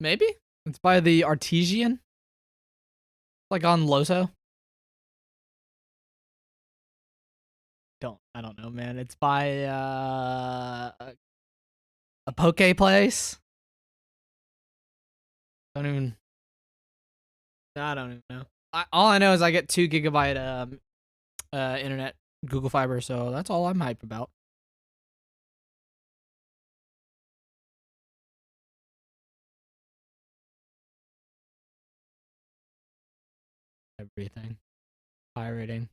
Maybe it's by the Artesian, like on Loso. I don't know, man. It's by a poke place. I don't even know. All I know is I get 2 GB internet Google Fiber, so that's all I'm hyped about. Everything. Pirating.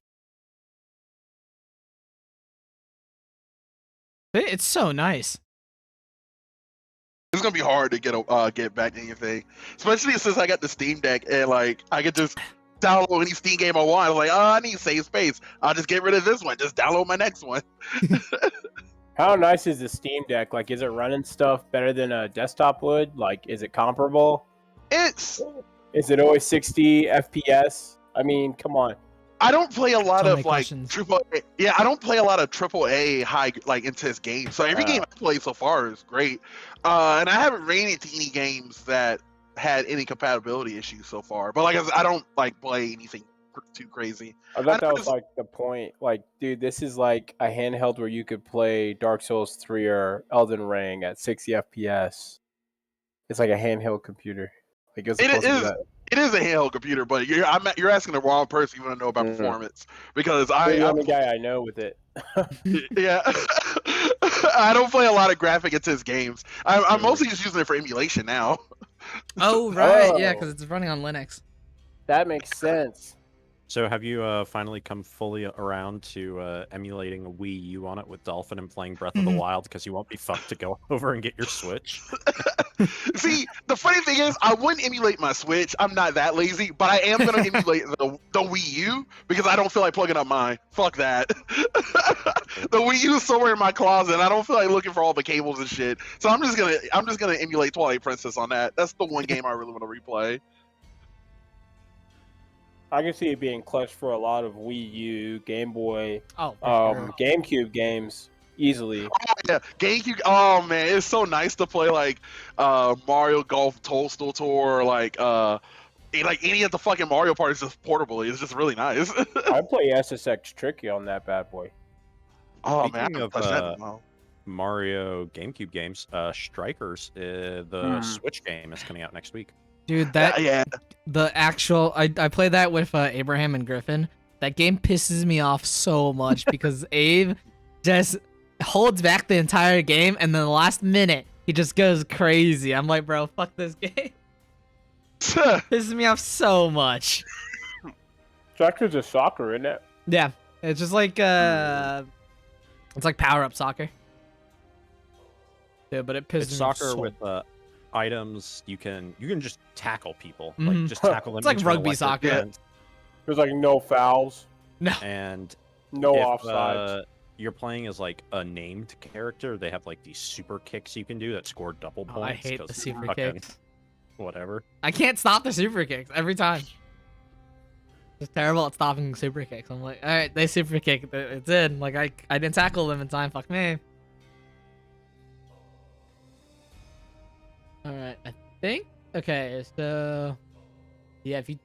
It's so nice. It's gonna be hard to get back anything, especially since I got the Steam Deck and like I could just download any Steam game I want. I was like, oh, I need save space. I'll just get rid of this one. Just download my next one. How nice is the Steam Deck? Like, is it running stuff better than a desktop would? Like, is it comparable? Is it always 60 FPS? I mean, come on. I don't play a lot of like questions. AAA. Yeah, I don't play a lot of AAA high like intense games. So every game I played so far is great, and I haven't ran into any games that had any compatibility issues so far. But like I don't like play anything too crazy. I thought that was like the point. Like, dude, this is like a handheld where you could play Dark Souls 3 or Elden Ring at 60 FPS. It's like a handheld computer. Like it's supposed to be that. It is a handheld computer, but you're asking the wrong person. You want to know about performance because I'm the only guy I know with it. Yeah, I don't play a lot of graphic intense games. I'm mostly just using it for emulation now. Oh right, yeah, because it's running on Linux. That makes sense. So have you finally come fully around to emulating a Wii U on it with Dolphin and playing Breath of the Wild because you won't be fucked to go over and get your Switch? See, the funny thing is, I wouldn't emulate my Switch. I'm not that lazy, but I am going to emulate the Wii U because I don't feel like plugging up mine. Fuck that. The Wii U is somewhere in my closet, and I don't feel like looking for all the cables and shit. So I'm just gonna emulate Twilight Princess on that. That's the one game I really want to replay. I can see it being clutch for a lot of Wii U, Game Boy, sure. GameCube games easily. Oh yeah, GameCube. Oh man, it's so nice to play like Mario Golf Toadstool Tour, like any of the fucking Mario parties just portably. It's just really nice. I play SSX Tricky on that bad boy. Oh Speaking man, of Mario GameCube games, Strikers, the Switch game is coming out next week. Dude, the actual I played that with Abraham and Griffin. That game pisses me off so much because Abe just holds back the entire game, and then the last minute he just goes crazy. I'm like, bro, fuck this game. Pisses me off so much. Strikers is soccer, isn't it? Yeah, it's just like it's like power up soccer. Yeah, but it pisses It's me soccer off with items. You can just tackle people, like just tackle them. It's like rugby soccer. Defense. There's like no fouls. No. And no if, offsides. You're playing as like a named character. They have like these super kicks you can do that score double points. I hate the super kicks. Whatever. I can't stop the super kicks every time. It's terrible at stopping super kicks. I'm like, all right, they super kick. It's in. Like I didn't tackle them in time. Fuck me. All right, I think. Okay, so yeah, if you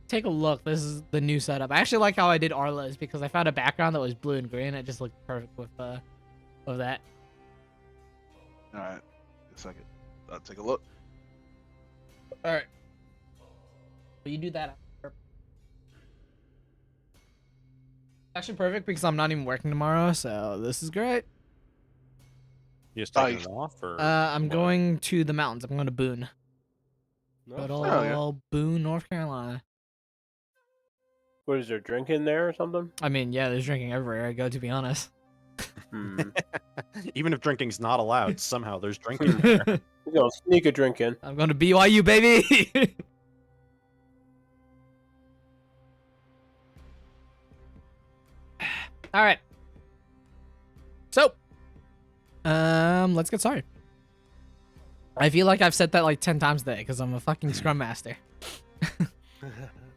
take a look, this is the new setup. I actually like how I did Arlo's because I found a background that was blue and green. It just looked perfect with that. All right, a second. I'll take a look. All right, but you do that. Actually, perfect because I'm not even working tomorrow, so this is great. You just taking it off, or I'm going to the mountains. I'm going to Boone. Good No. old Boone, North Carolina. What is there, drinking there or something? I mean, yeah, there's drinking everywhere I go, to be honest. even if drinking's not allowed, somehow there's drinking there. You're gonna sneak a drink in. I'm going to BYU, baby! All right. So, let's get started. I feel like I've said that like 10 times today because I'm a fucking scrum master.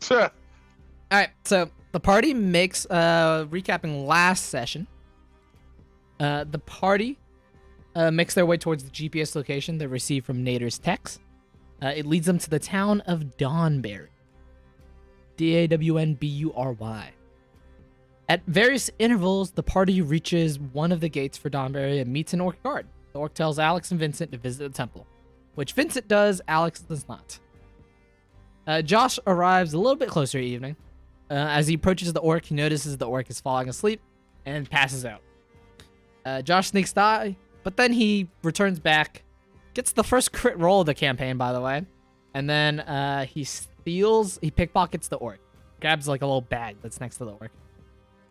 Sure. All right, so the party makes recapping last session. The party makes their way towards the GPS location they received from Nader's text. It leads them to the town of Dawnbury. Dawnbury. At various intervals, the party reaches one of the gates for Dawnbury and meets an orc guard. The orc tells Alex and Vincent to visit the temple, which Vincent does, Alex does not. Josh arrives a little bit closer evening. As he approaches the orc, he notices the orc is falling asleep and passes out. Josh sneaks by, but then he returns back, gets the first crit roll of the campaign, by the way, and then he pickpockets the orc, grabs like a little bag that's next to the orc,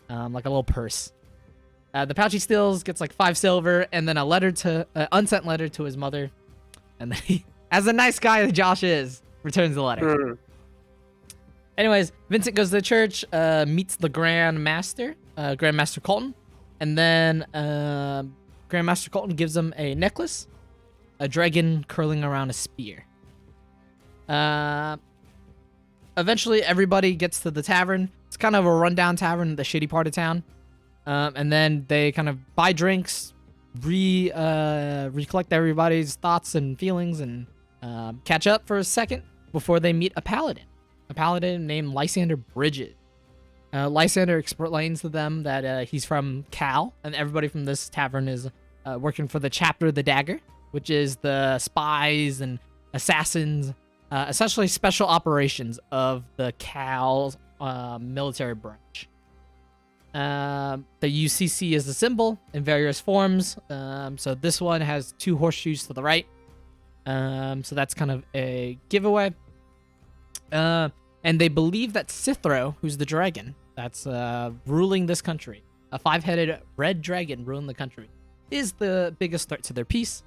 like a little purse. The pouch he steals gets like 5 silver, and then unsent letter to his mother, and then he, as a nice guy that Josh is, returns the letter. Anyways, Vincent goes to the church, meets the Grand Master Colton, and then Grandmaster Colton gives him a necklace, a dragon curling around a spear. Eventually, everybody gets to the tavern. It's kind of a rundown tavern in the shitty part of town. And then they kind of buy drinks, recollect everybody's thoughts and feelings, and catch up for a second before they meet a paladin named Lysander Bridges. Lysander explains to them that he's from Cal, and everybody from this tavern is working for the Chapter of the Dagger, which is the spies and assassins, essentially special operations of the Cal military branch. The UCC is the symbol in various forms. So this one has 2 horseshoes to the right. So that's kind of a giveaway. And they believe that Cithro, who's the dragon that's ruling this country, a 5-headed red dragon ruling the country, is the biggest threat to their peace.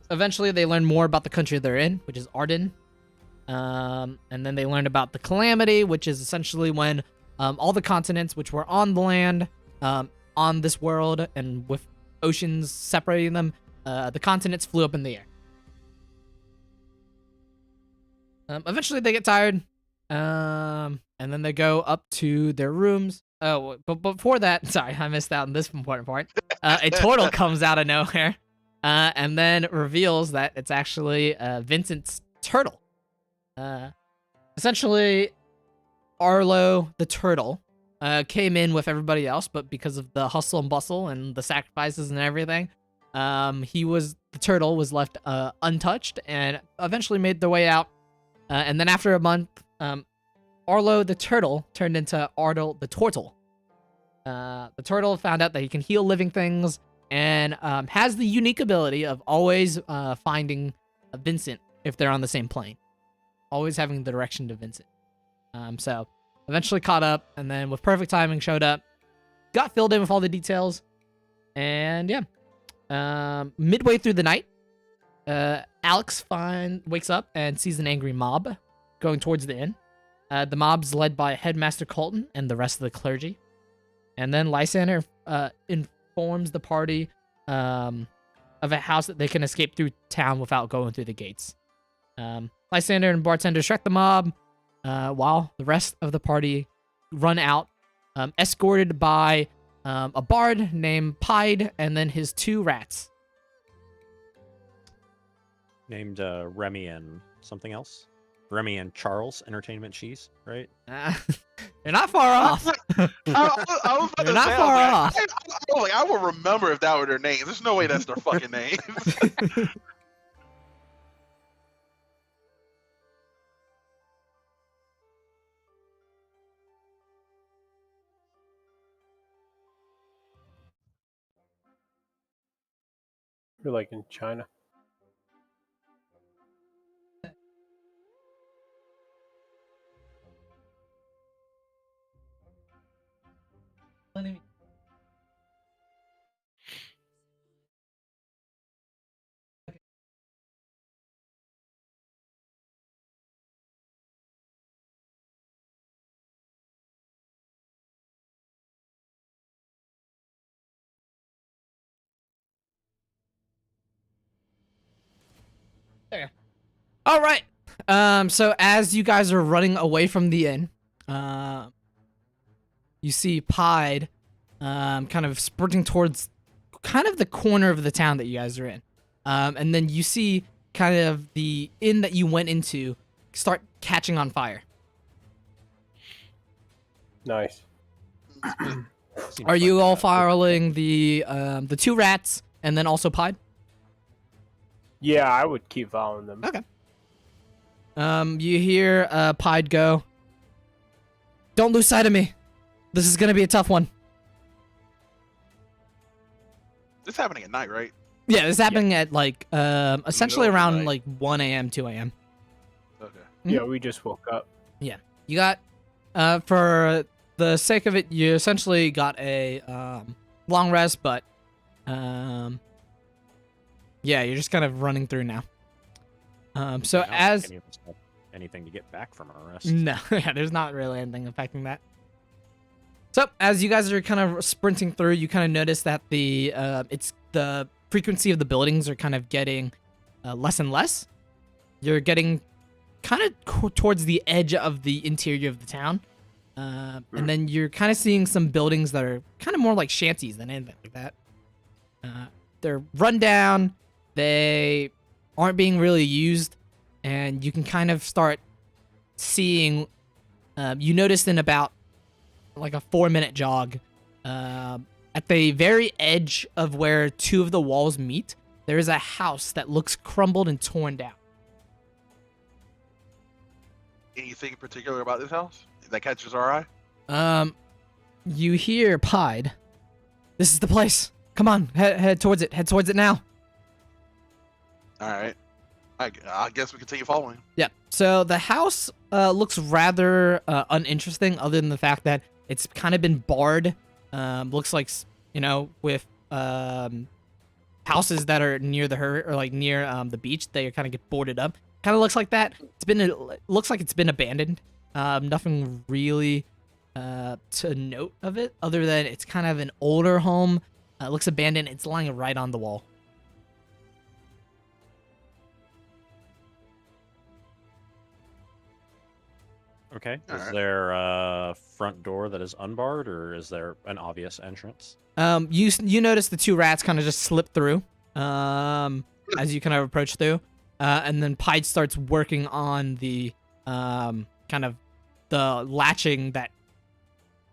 Eventually, they learn more about the country they're in, which is Arden. And then they learned about the Calamity, which is essentially when all the continents which were on the land, on this world, and with oceans separating them, the continents flew up in the air. Eventually, they get tired, and then they go up to their rooms. Oh, but before that, sorry, I missed out on this important part. A turtle comes out of nowhere, and then reveals that it's actually Vincent's turtle. Essentially, Arlo the turtle came in with everybody else, but because of the hustle and bustle and the sacrifices and everything, the turtle was left untouched and eventually made their way out. And then after a month, Arlo the turtle turned into Ardle the turtle. The turtle found out that he can heal living things and has the unique ability of always finding Vincent if they're on the same plane. Always having the direction to Vincent. So eventually caught up, and then with perfect timing showed up, got filled in with all the details, and yeah. Midway through the night, Alex wakes up and sees an angry mob going towards the inn. The mob's led by Headmaster Colton and the rest of the clergy. And then Lysander informs the party of a house that they can escape through town without going through the gates. Lysander and Bartender distract the mob while the rest of the party run out, escorted by a bard named Pied and then his 2 rats. Named Remy and something else. Remy and Charles, Entertainment Cheese, right? You're not far off. I was about You're to not say, far off. I will remember if that were their names. There's no way that's their fucking names. You're like in China. There. All right. So as you guys are running away from the inn, you see Pied, kind of sprinting towards kind of the corner of the town that you guys are in. And then you see kind of the inn that you went into start catching on fire. Nice. Seems Are you like, all following the 2 rats and then also Pied? Yeah, I would keep following them. Okay. You hear Pied go, "Don't lose sight of me. This is gonna be a tough one." This happening at night, right? Yeah, this is happening at like essentially Middle of the around night. like 1 a.m., 2 a.m. Okay. Yeah, we just woke up. You got for the sake of it, you essentially got a long rest, but yeah, you're just kind of running through now. So I don't think as any of us have anything to get back from our rest. no, yeah, there's not really anything affecting that. So as you guys are kind of sprinting through, you kind of notice that the frequency of the buildings are kind of getting less and less. You're getting kind of towards the edge of the interior of the town, and then you're kind of seeing some buildings that are kind of more like shanties than anything like that. They're run down. They aren't being really used, and you can kind of start seeing. You noticed in about like a 4-minute jog, at the very edge of where 2 of the walls meet, there is a house that looks crumbled and torn down. Anything in particular about this house that catches our eye? You hear Pied. "This is the place. Come on, head towards it. Head towards it now." All right. I guess we continue following. Yeah. So the house looks rather uninteresting, other than the fact that it's kind of been barred. Looks like, with houses that are near the beach, they kind of get boarded up. Kind of looks like that. Looks like it's been abandoned. Nothing really to note of it, other than it's kind of an older home. It looks abandoned. It's lying right on the wall. Okay. Is Alright. there a front door that is unbarred, or is there an obvious entrance? You notice the 2 rats kind of just slip through, as you kind of approach through, and then Pied starts working on the kind of the latching that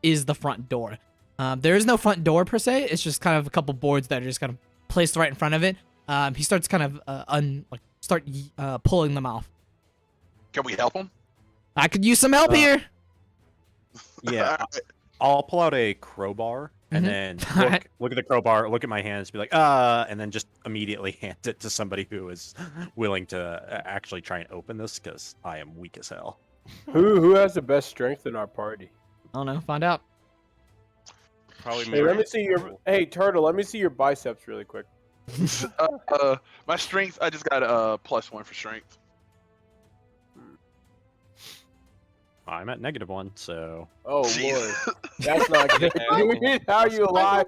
is the front door. There is no front door per se. It's just kind of a couple boards that are just kind of placed right in front of it. He starts kind of pulling them off. Can we help him? I could use some help here. Yeah. I'll pull out a crowbar and then look at the crowbar, look at my hands, be like, and then just immediately hand it to somebody who is willing to actually try and open this, because I am weak as hell. Who has the best strength in our party? I don't know. Find out. Probably Hey, let me see your. Hey, Turtle, let me see your biceps really quick. My strength, I just got a +1 for strength. I'm at -1, so Oh Jeez. lord, that's not good. Dude, how are you alive?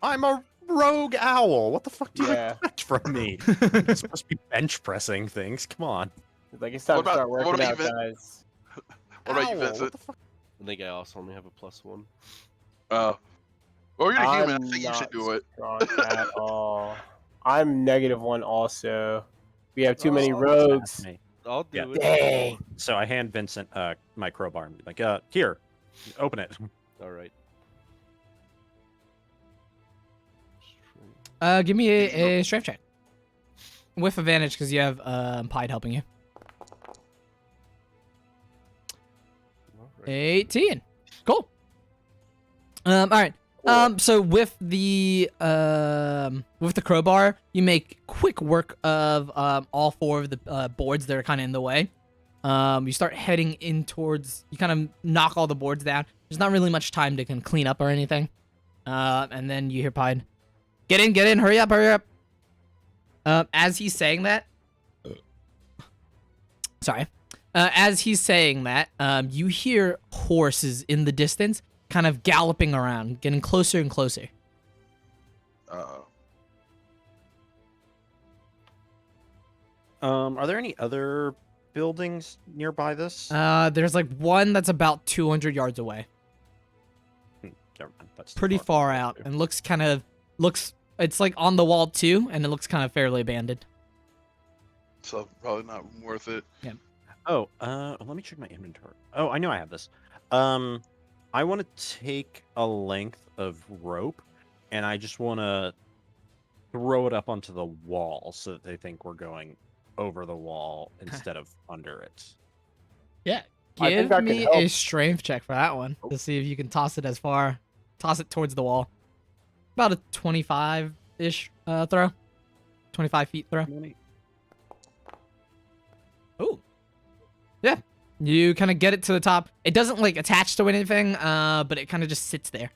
I'm a rogue owl. What the fuck do you Yeah. expect from me? I'm supposed to be bench pressing things. Come on. Like it's time What to start about- what working about out, you, Vin? guys. What about you, Owl, Vincent? what the fuck? I think I also only have a +1. Well, you're a human. I I'm think you should not do it. strong at all. I'm -1 also. We have too many Oh, rogues. That's me. I'll do Yeah. it. Dang. So I hand Vincent my crowbar and be like, here, open it. All right. Give me a strength check with advantage because you have Pied helping you. All right. 18. Cool. All right. So with the crowbar, you make quick work of all 4 of the boards that are kind of in the way. You start heading in towards. You kind of knock all the boards down. There's not really much time to kind of clean up or anything. And then you hear Pied, get in, hurry up. As he's saying that, sorry. As he's saying that, you hear horses in the distance kind of galloping around, getting closer and closer. Are there any other buildings nearby this? There's like one that's about 200 yards away. Never mind, that's too Pretty far to out do. and looks it's like on the wall too, and it looks kind of fairly abandoned. so probably not worth it. Oh, let me check my inventory. Oh, I know I have this. I want to take a length of rope, and I just want to throw it up onto the wall so that they think we're going over the wall instead of under it. Yeah. I think Give that could me help. a strength check for that one to see if you can toss it towards the wall. About a 25-ish throw. 25 feet throw. Oh. Yeah. You kind of get it to the top. It doesn't like attach to anything, but it kind of just sits there.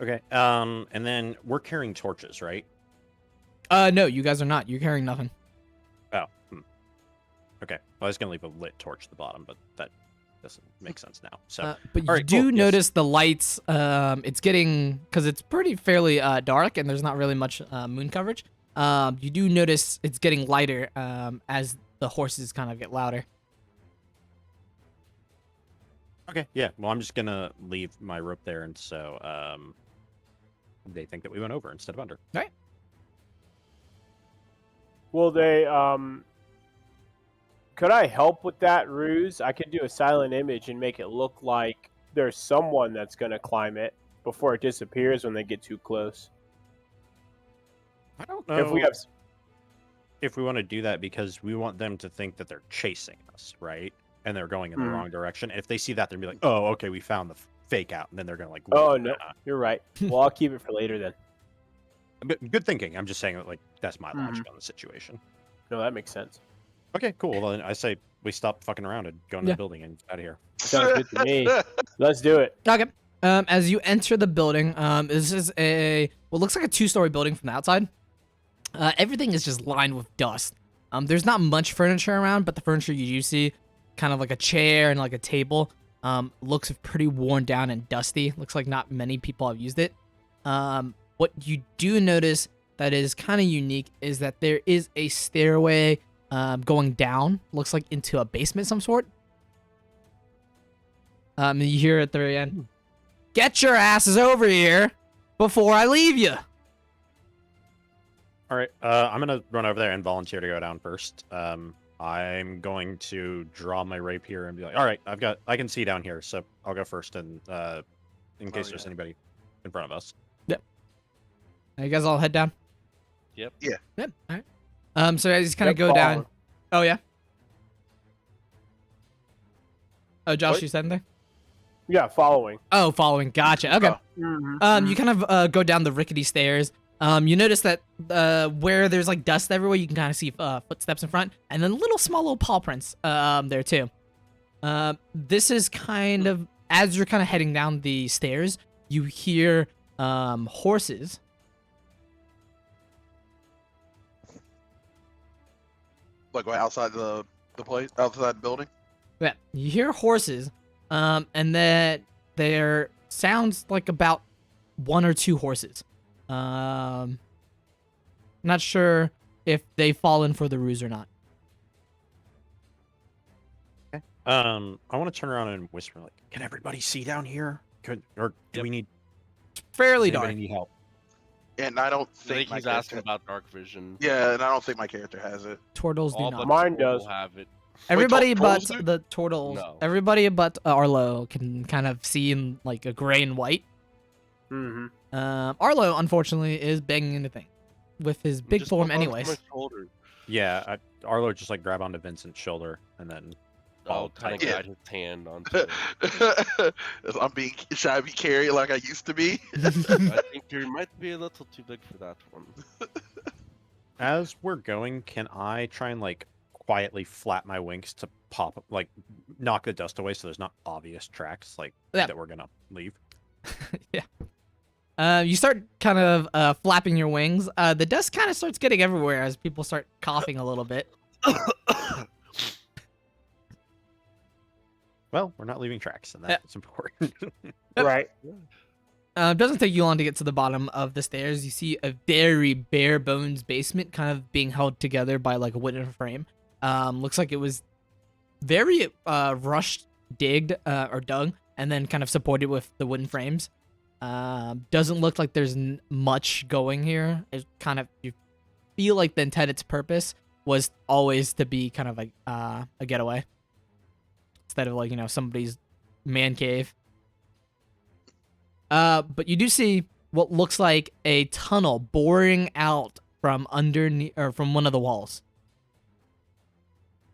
Okay. And then we're carrying torches, right? No, you guys are not. You're carrying nothing. Oh. Okay. Well, I was gonna leave a lit torch at the bottom, but that doesn't make sense now. So, But you all right, do cool, yes. notice the lights. It's getting, because it's pretty fairly dark and there's not really much moon coverage. You do notice it's getting lighter as the horses kind of get louder. Okay. Yeah. Well, I'm just gonna leave my rope there, and so they think that we went over instead of under. Will they? Could I help with that ruse? I could do a silent image and make it look like there's someone that's gonna climb it before it disappears when they get too close. I don't know If we have want to do that because we want them to think that they're chasing us, right? And they're going in the wrong direction. If they see that, they'll be like, "Oh, okay, we found the fake out," and then they're gonna like, Oh "Whoa, no, nah." you're right. Well, I'll keep it for later then. But good thinking. I'm just saying that, like, that's my logic on the situation. No, that makes sense. Okay, cool. Well, then I say we stop fucking around and go into Yeah. the building and out of here. Sounds good to me. Let's do it. Okay. As you enter the building, this is what looks like a 2-story building from the outside. Everything is just lined with dust. There's not much furniture around, but the furniture you do see, kind of like a chair and like a table, looks pretty worn down and dusty. Looks like not many people have used it. What you do notice that is kind of unique is that there is a stairway going down. Looks like into a basement of some sort. You hear at the very end, "Get your asses over here before I leave you." All right. I'm gonna run over there and volunteer to go down first. I'm going to draw my rapier and be like, "All right, I can see down here, so I'll go first, and in case there's anybody in front of us." You guys all head down? Yep. Yeah. Yep. All right. So I just kind of Yep, go down. following. Oh, yeah? Oh, Josh, What? you said anything? Yeah, following. Oh, following. Gotcha. Okay. You kind of go down the rickety stairs. You notice that where there's like dust everywhere, you can kind of see footsteps in front, and then small little paw prints there too. This is kind of, as you're kind of heading down the stairs, you hear horses. Like outside the place, outside the building. Yeah, you hear horses, and that there sounds like about 1 or 2 horses. Not sure if they've fallen for the ruse or not. Okay. I want to turn around and whisper, like, "Can everybody see down here? Do we need? Fairly Does dark. anybody need help?" And I don't I think think my he's asking character. about dark vision. Yeah, and I don't think my character has it. Turtles do All not. but Mine Troll does. have it. Everybody Trolls but do? the turtles. No. Everybody but Arlo can kind of see in like a gray and white. Mm-hmm. Arlo, unfortunately, is banging into things with his big Just form, hold on to anyways. my shoulder. Yeah, Arlo just like grab onto Vincent's shoulder and then. I'll kind of Yeah. guide his hand onto it. Should I be carried like I used to be? I think you might be a little too big for that one. As we're going, can I try and like quietly flap my wings to pop, like knock the dust away so there's not obvious tracks like Yeah. that we're gonna leave? You start kind of flapping your wings. The dust kind of starts getting everywhere as people start coughing a little bit. Well, we're not leaving tracks, and that's important. Right. It doesn't take you long to get to the bottom of the stairs. You see a very bare bones basement kind of being held together by like a wooden frame. Looks like it was very rushed, digged or dug, and then kind of supported with the wooden frames. Doesn't look like there's much going here. It kind of, you feel like the intended purpose was always to be kind of like a getaway instead of like, somebody's man cave. But you do see what looks like a tunnel boring out from underneath or from one of the walls.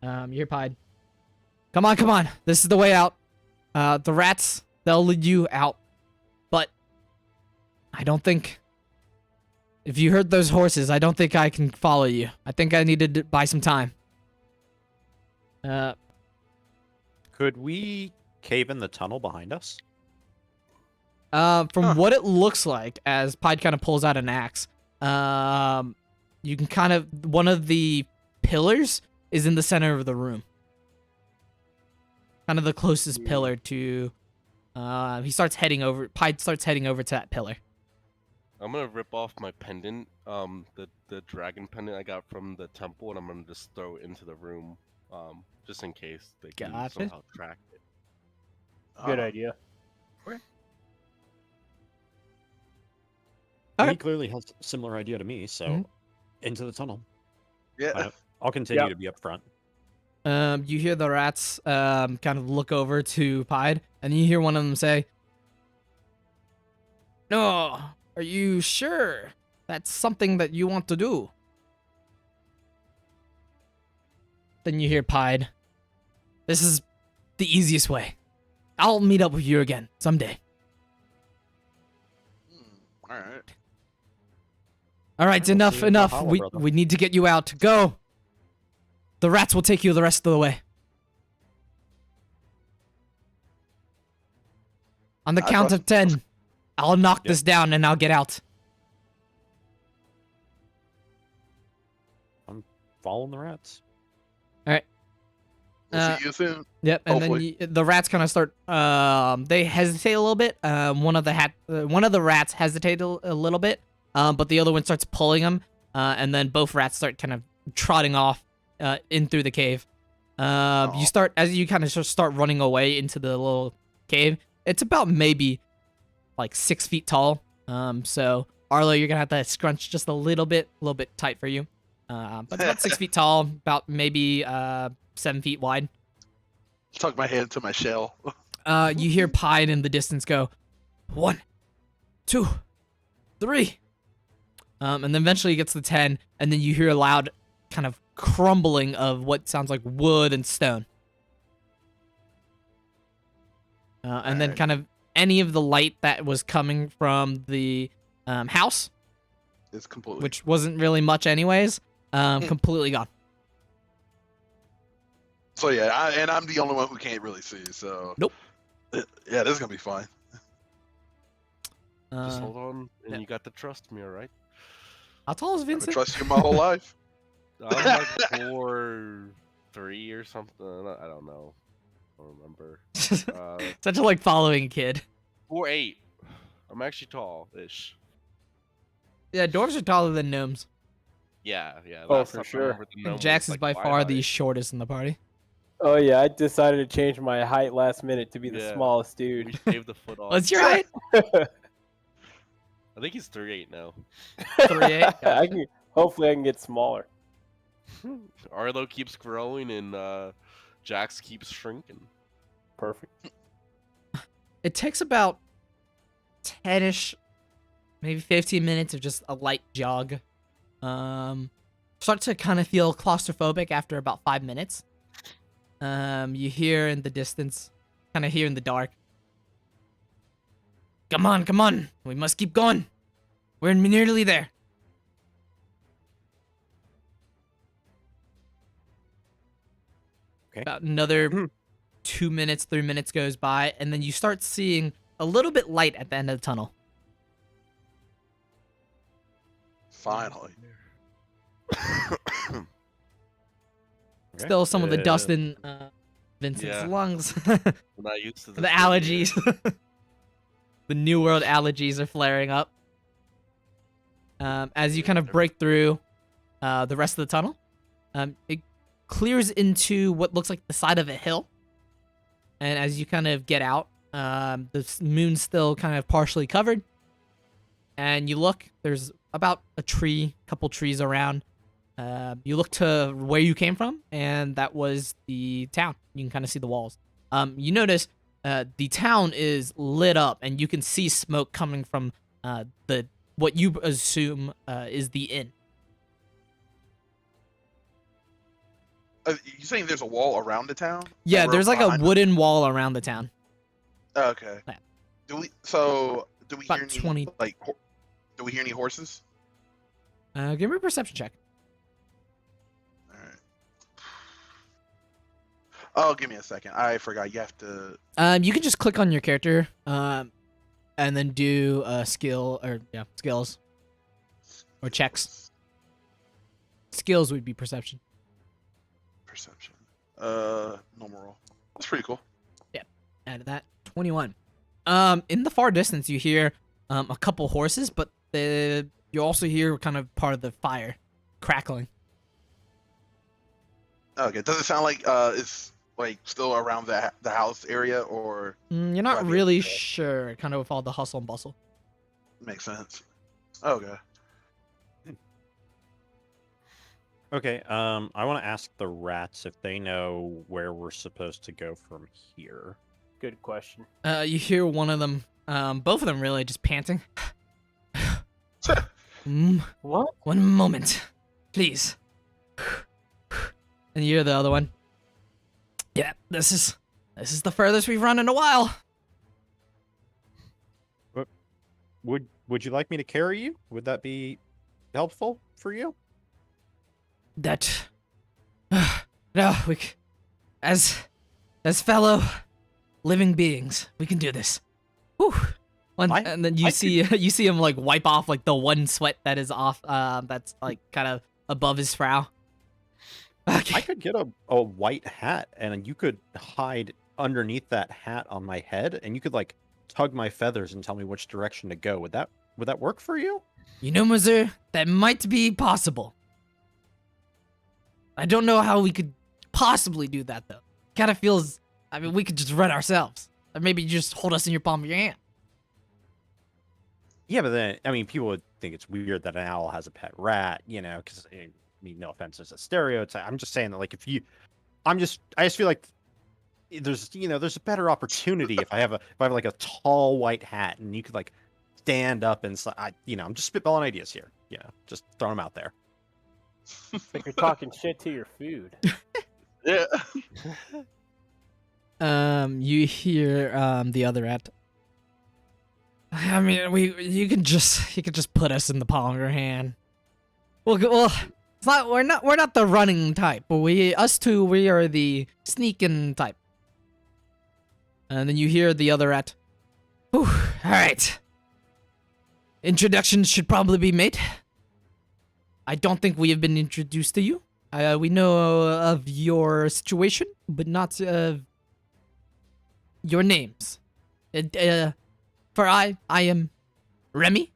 You hear Pied. Come on. This is the way out. The rats, they'll lead you out. But I don't think... If you heard those horses, I don't think I can follow you. I think I needed to buy some time. Could we cave in the tunnel behind us? From what it looks like, as Pied kind of pulls out an axe, you can kind of... One of the pillars is in the center of the room. Kind of the closest pillar to... Pied starts heading over to that pillar. I'm gonna rip off my pendant, the dragon pendant I got from the temple, and I'm gonna just throw it into the room, just in case they can somehow track it. Good idea. He clearly has a similar idea to me, so into the tunnel. Yeah. I'll continue to be up front. You hear the rats kind of look over to Pied, and you hear one of them say, "No, are you sure that's something that you want to do?" Then you hear Pied, "This is the easiest way. I'll meet up with you again someday." All right. All right, enough. We need to get you out. Go. The rats will take you the rest of the way. On the count of 10, I'll knock this down and I'll get out. I'm following the rats. All right. We'll see you soon. Yep, and Hopefully. then the rats kind of start. They hesitate a little bit. One of the rats hesitate a little bit, but the other one starts pulling them, and then both rats start kind of trotting off in through the cave. You start as you kind of start running away into the little cave. It's about maybe like 6 feet tall. So Arlo, you're gonna have to scrunch just a little bit tight for you. But it's about 6 feet tall, about maybe 7 feet wide. Tuck my head into my shell. You hear Pied in the distance go, 1, 2, 3. And then eventually it gets to 10, and then you hear a loud kind of crumbling of what sounds like wood and stone. And then kind of any of the light that was coming from the house, It's completely. which wasn't really much anyways, completely gone. So yeah, I'm the only one who can't really see. So Nope. Yeah, this is gonna be fine. Just hold on, and you got to trust me, all right? How tall is I've been Vincent? trusting you my whole life. I'm like 4'3" or something. I don't know. I don't remember. Such a like following kid. 4'8". I'm actually tall-ish. Yeah, dwarves are taller than gnomes. Yeah. Oh, last for time I sure. remember the gnome And Jax was, is like, by my far height. the shortest in the party. Oh yeah, I decided to change my height last minute to be the Yeah. smallest We dude. shaved the foot off. What's your height? I think he's 3'8" now. 3'8". Hopefully I can get smaller. Arlo keeps growing and Jax keeps shrinking. Perfect. It takes about 10-ish, maybe 15 minutes of just a light jog. Start to kind of feel claustrophobic after about 5 minutes. You hear in the distance, kind of hear in the dark. Come on. We must keep going. We're nearly there. Okay. About another 2 minutes, 3 minutes goes by, and then you start seeing a little bit light at the end of the tunnel. Finally. Still some of the Yeah. dust in Vincent's Yeah. lungs. I'm not used to this. The allergies. The New World allergies are flaring up. As you kind of break through the rest of the tunnel, it clears into what looks like the side of a hill. And as you kind of get out, the moon's still kind of partially covered. And you look, there's about a couple trees around. You look to where you came from, and that was the town. You can kind of see the walls. You notice the town is lit up, and you can see smoke coming from the what you assume is the inn. You saying there's a wall around the town? Yeah, Or there's like a behind wooden wall around the town. Okay. Yeah. Do we hear About any 20. do we hear any horses? Give me a perception check. All right. Oh, give me a second. I forgot. You have to. You can just click on your character, and then do skills or checks. Skills would be perception. Perception. Normal roll. That's pretty cool. Out of that, 21. In the far distance, you hear a couple horses, but you also hear kind of part of the fire crackling. Okay. Does it sound like it's like still around the house area, or You're not Right, really yeah. sure, kind of with all the hustle and bustle. makes sense? Okay. Okay, I want to ask the rats if they know where we're supposed to go from here. Good question. You hear one of them, both of them really just panting. What? One moment, please. And you hear the other one. Yeah, this is the furthest we've run in a while. Would you like me to carry you? Would that be helpful for you? That no, as fellow living beings, we can do this. Whew. And then you see him like wipe off like the one sweat that is off, that's like kind of above his frow. Okay. I could get a white hat, and you could hide underneath that hat on my head, and you could like tug my feathers and tell me which direction to go. Would that work for you? You know, Mazur, that might be possible. I don't know how we could possibly do that though. Kind of feels. I mean, we could just run ourselves, or maybe you just hold us in your palm of your hand. Yeah, but then I mean, people would think it's weird that an owl has a pet rat, you know? Because I mean, no offense, it's a stereotype. I'm just saying that, like, I just feel like there's a better opportunity if I have like a tall white hat and you could like stand up and I'm just spitballing ideas here. Just throwing them out there. It's like you're talking shit to your food. Yeah. You hear the other rat. I mean, you can just put us in the palm of your hand. Well, it's not we're not the running type, but we are the sneaking type. And then you hear the other rat. Whew, all right. Introductions should probably be made. I don't think we have been introduced to you. We know of your situation, but not of your names. For I am Remy.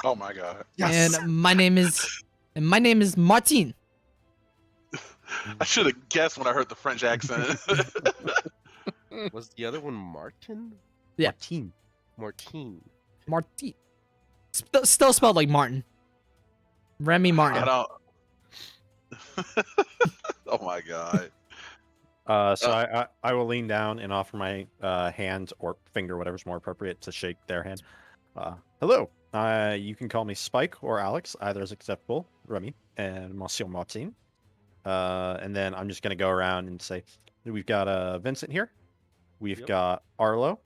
Oh my god. And my name is Martin. I should have guessed when I heard the French accent. Was the other one Martin? Yeah. Martin. Martin. Still spelled like Martin. Remy Martin. I don't. Oh my god. So I will lean down and offer my hand or finger, whatever's more appropriate, to shake their hand. Hello. You can call me Spike or Alex. Either is acceptable. Remy and Monsieur Martin. And then I'm just going to go around and say, we've got Vincent here. We've got Arlo.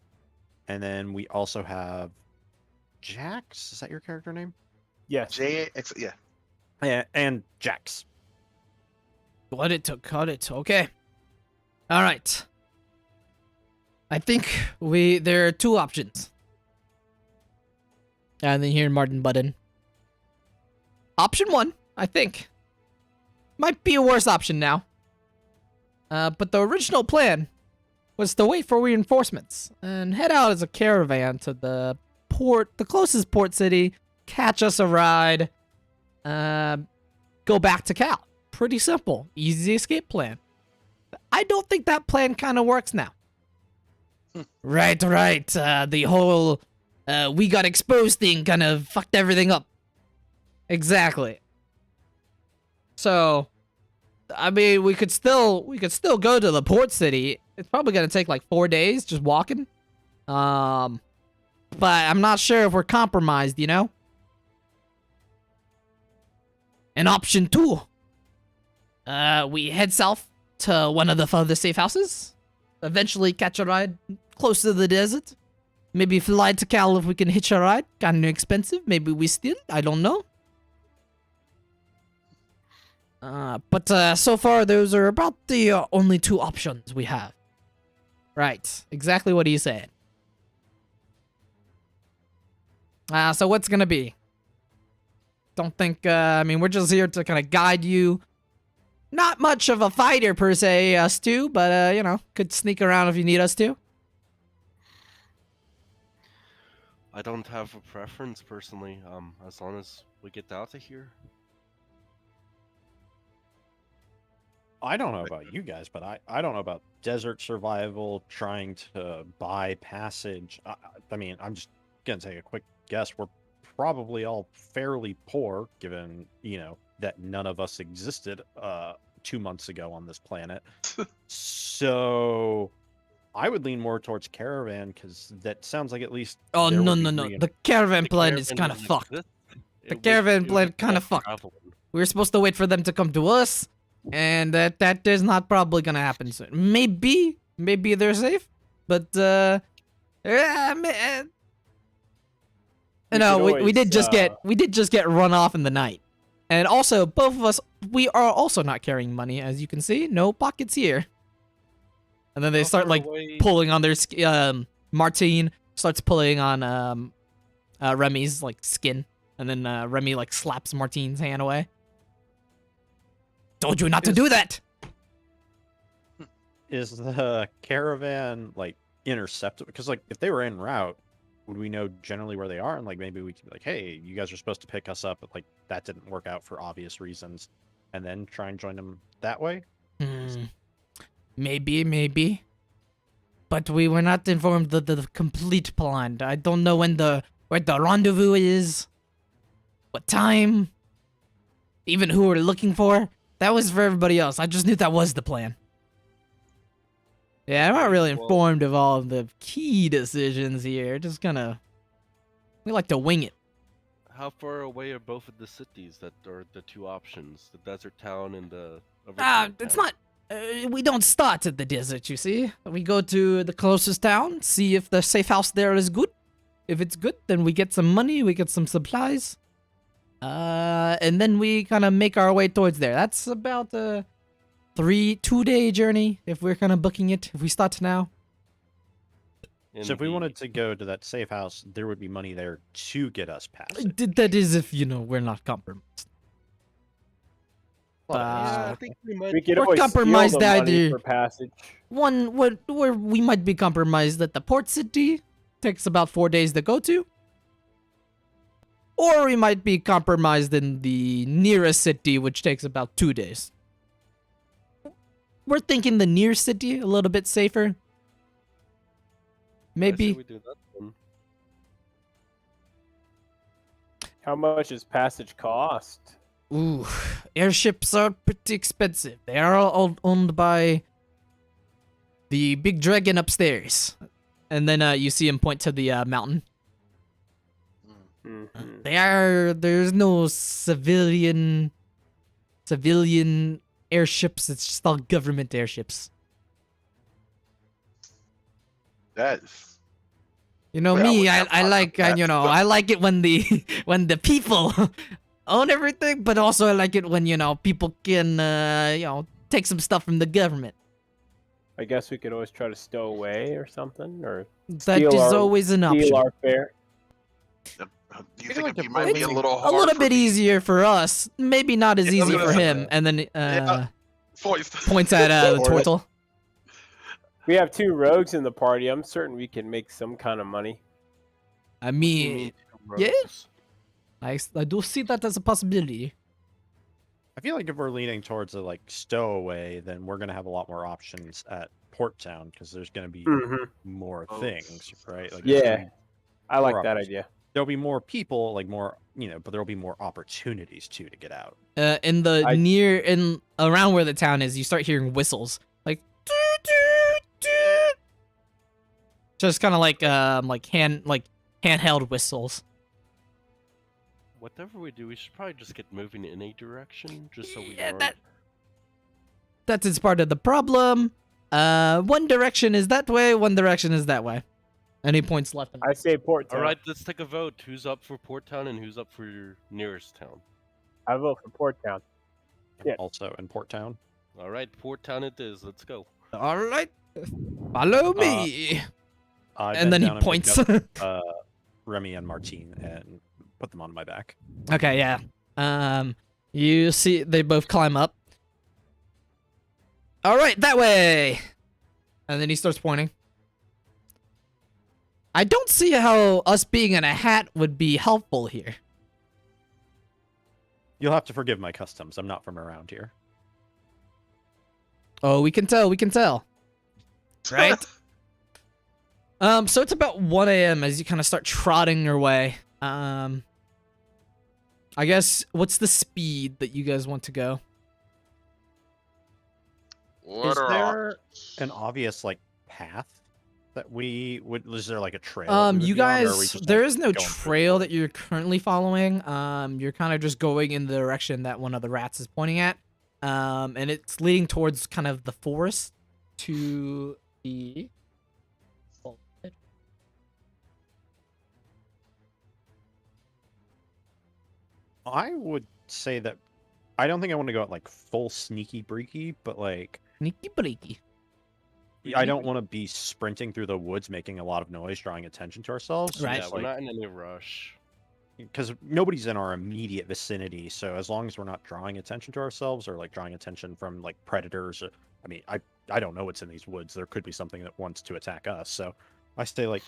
And then we also have Jax. Is that your character name? Yes. Yeah. Yeah, and Jax. Cut it. Okay. All right. I think there are two options. And then here Martin Button. Option one, I think, might be a worse option now. But the original plan was to wait for reinforcements and head out as a caravan to the closest port city, catch us a ride, go back to Cal. Pretty simple, easy escape plan. I don't think that plan kind of works now. Right. The whole we got exposed thing kind of fucked everything up. Exactly. So, I mean, we could still go to the port city. It's probably gonna take like 4 days just walking. But I'm not sure if we're compromised, you know? And option 2. We head south to one of the further safe houses. Eventually catch a ride close to the desert. Maybe fly to Cal if we can hitch a ride. Kinda expensive. Maybe we steal. I don't know. But so far, those are about the only 2 options we have. Right. Exactly what he said. So what's gonna be? Don't think, I mean, we're just here to kind of guide you. Not much of a fighter, per se, us two, but, you know, could sneak around if you need us to. I don't have a preference, personally, as long as we get out of here. I don't know about you guys, but I don't know about desert survival, trying to buy passage. I mean, I'm just going to take a quick guess. We're probably all fairly poor, given, you know, that none of us existed 2 months ago on this planet. So I would lean more towards caravan, because that sounds like at least... Oh, no. The caravan plan is kind of fucked. The caravan plan kind of fucked. We were supposed to wait for them to come to us. And that is not probably gonna happen soon. Maybe they're safe, but we did just get run off in the night, and also both of us, we are also not carrying money, as you can see. No pockets here. And then they start like pulling on their Martine starts pulling on Remy's like skin, and then Remy like slaps Martine's hand away. Told you not to do that. Is the caravan like intercepted? Because like if they were en route, would we know generally where they are? And like maybe we could be like, hey, you guys are supposed to pick us up, but like that didn't work out for obvious reasons, and then try and join them that way. Maybe. But we were not informed of the complete plan. I don't know where the rendezvous is, what time, even who we're looking for. That was for everybody else. I just knew that was the plan. Yeah, I'm not really informed of all of the key decisions here. Just we like to wing it. How far away are both of the cities that are the 2 options? The desert town and the... it's not... we don't start at the desert, you see. We go to the closest town, see if the safe house there is good. If it's good, then we get some money, we get some supplies. And then we kind of make our way towards there. That's about a 2-day journey if we're kind of booking it, if we start now. So if we wanted to go to that safe house, there would be money there to get us past it. That is if, you know, we're not compromised. I think we could we're always compromised steal the money either. for passage. Where we might be compromised at the port city. Takes about 4 days to go to. Or we might be compromised in the nearest city, which takes about 2 days. We're thinking the near city, a little bit safer. Maybe. We do that then. How much does passage cost? Ooh, airships are pretty expensive. They are all owned by the big dragon upstairs. And then you see him point to the mountain. There's no civilian airships. It's just all government airships. That's... You know me, I like it when the people own everything, but also I like it when, you know, people can take some stuff from the government. I guess we could always try to stow away or something, or that is always an option. Steal our fare. Do you think it might be a little hard? A little bit easier for us. Maybe not as easy for him. And then points at the turtle. We have 2 rogues in the party. I'm certain we can make some kind of money. I mean, yes. I do see that as a possibility. I feel like if we're leaning towards a like stowaway, then we're gonna have a lot more options at Port Town because there's gonna be more things, right? Like, yeah, I like that idea. there'll be more people, like more, but there'll be more opportunities to get out. In the around where the town is, you start hearing whistles, like just kind of like handheld whistles. Whatever we do, we should probably just get moving in a direction, just so we Yeah, aren't. that's part of the problem. One direction is that way, one direction is that way. Any points left? I say Port Town. All right, let's take a vote. Who's up for Port Town and who's up for your nearest town? I vote for Port Town. Yeah. Also in Port Town. All right, Port Town it is. Let's go. All right, follow me. I And then he bend down points. pick up, Remy and Martine and put them on my back. Okay, yeah. You see, they both climb up. All right, that way. And then he starts pointing. I don't see how us being in a hat would be helpful here. You'll have to forgive my customs. I'm not from around here. Oh, we can tell. We can tell. Right? So it's about 1 a.m. as you kind of start trotting your way. I guess, what's the speed that you guys want to go? Is there an obvious, like, path that we would... Is there, like, a trail? You guys, there is no trail that you're currently following. You're kind of just going in the direction that one of the rats is pointing at. And it's leading towards kind of the forest to the... I would say that I don't think I want to go at like full sneaky breaky, but like Sneaky breaky. I don't want to be sprinting through the woods, making a lot of noise, drawing attention to ourselves. Right. Yeah, we're not in any rush. Because nobody's in our immediate vicinity, so as long as we're not drawing attention to ourselves or like drawing attention from like predators, I mean, I don't know what's in these woods. There could be something that wants to attack us, so I stay like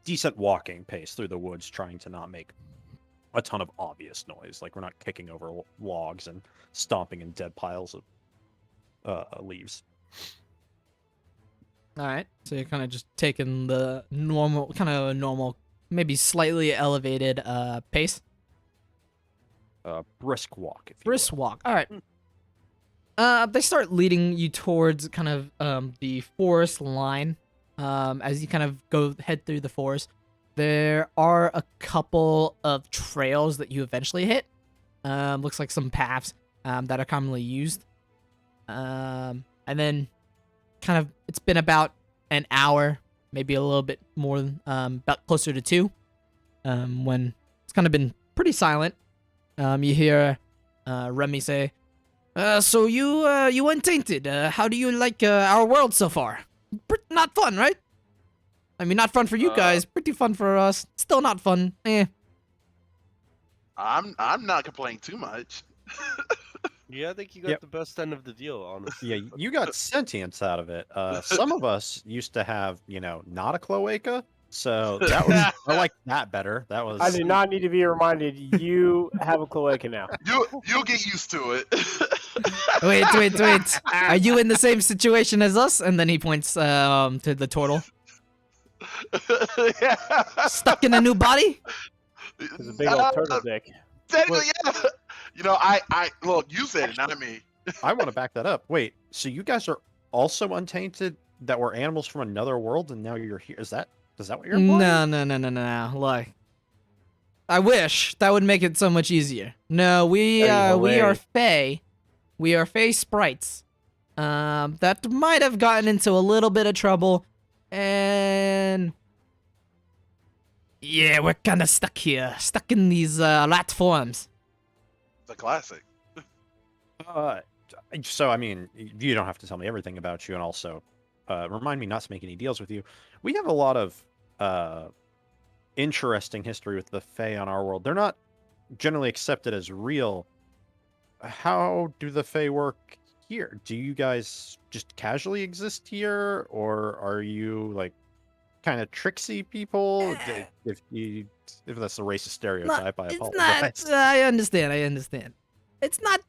decent walking pace through the woods, trying to not make a ton of obvious noise. Like we're not kicking over logs and stomping in dead piles of leaves. All right. So you're kind of just taking the normal, maybe slightly elevated pace. Brisk walk. If you Brisk will. walk. All right. They start leading you towards kind of the forest line. As you kind of head through the forest, there are a couple of trails that you eventually hit. Looks like some paths that are commonly used. And then kind of it's been about an hour, maybe a little bit more, about closer to 2, when it's kind of been pretty silent. You hear Remy say, so you Untainted, how do you like our world so far? Not fun, right? I mean, not fun for you guys, pretty fun for us. Still not fun. I'm not complaining too much. Yeah, I think you got the best end of the deal, honestly. Yeah, you got sentience out of it. Some of us used to have, not a cloaca, so that was I like that better. That was. I do not need to be reminded. You have a cloaca now. You'll get used to it. Wait. Are you in the same situation as us? And then he points to the turtle. Yeah. Stuck in a new body? It's a big old turtle dick. Technically, yeah. I look. You said it, not me. I want to back that up. Wait, so you guys are also untainted? That were animals from another world, and now you're here? Is that what you're implying? No. Look, I wish that would make it so much easier. No, we are Fae. We are Fae sprites. That might have gotten into a little bit of trouble, and yeah, we're kind of stuck here, stuck in these rat forms. It's a classic. So I mean, you don't have to tell me everything about you, and also remind me not to make any deals with you. We have a lot of interesting history with the Fae on our world. They're not generally accepted as real. How do the Fae work here? Do you guys just casually exist here, or are you like kind of tricksy people? If that's a racist stereotype, I apologize. It's not. I understand. It's not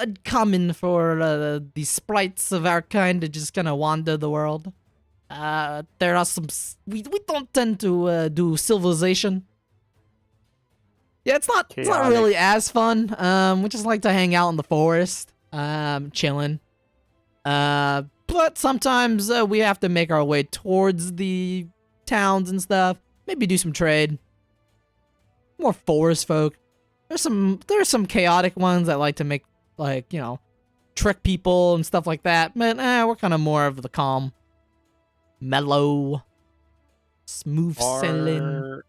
uncommon for the sprites of our kind to just kind of wander the world. There are some. We don't tend to do civilization. Yeah, it's not really as fun. We just like to hang out in the forest, chilling. But sometimes we have to make our way towards the towns and stuff. Maybe do some trade. More forest folk. There's some chaotic ones that like to make, like, you know, trick people and stuff like that. But we're kind of more of the calm, mellow, smooth sailing. Are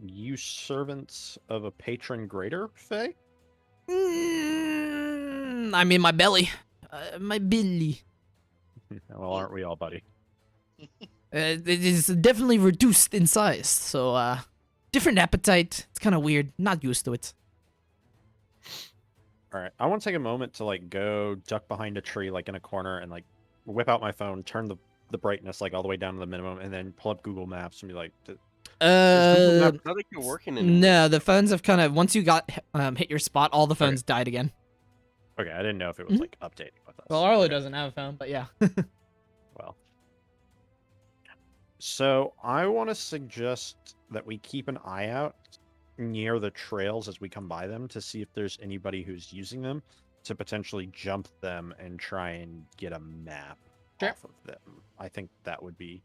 you servants of a patron greater, Faye? I mean, my belly. My belly. Well, aren't we all, buddy? It is definitely reduced in size, so, different appetite. It's kind of weird. Not used to it. All right, I want to take a moment to like go duck behind a tree, like in a corner, and like whip out my phone, turn the brightness like all the way down to the minimum, and then pull up Google Maps and be like, I don't think you're working anymore. No, the phones have kind of, once you got hit your spot, all the phones died again. okay, I didn't know if it was like updating with us. Well, Arlo doesn't have a phone, but yeah. Well, so I want to suggest that we keep an eye out near the trails as we come by them to see if there's anybody who's using them to potentially jump them and try and get a map off of them. I think that would be,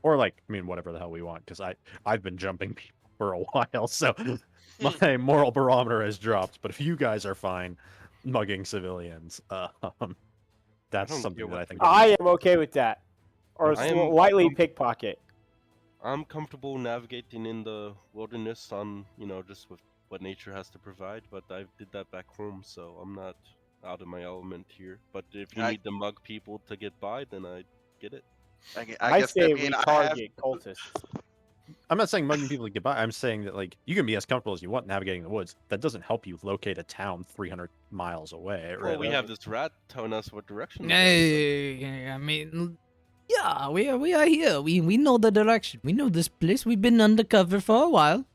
or like, I mean, whatever the hell we want, because I've been jumping people for a while, so my moral barometer has dropped. But if you guys are fine mugging civilians, that's something that I think I am okay with that. Or lightly pickpocket. I'm comfortable navigating in the wilderness on, you know, just with what nature has to provide, but I did that back home, so I'm not out of my element here. But if you need to mug people to get by, then I get it. I guess say we target cultists. I'm not saying mugging people to get by. I'm saying that like you can be as comfortable as you want navigating the woods. That doesn't help you locate a town 300 miles away. Well, we have this rat telling us what direction. Hey, I mean, yeah, we are here. We know the direction. We know this place. We've been undercover for a while.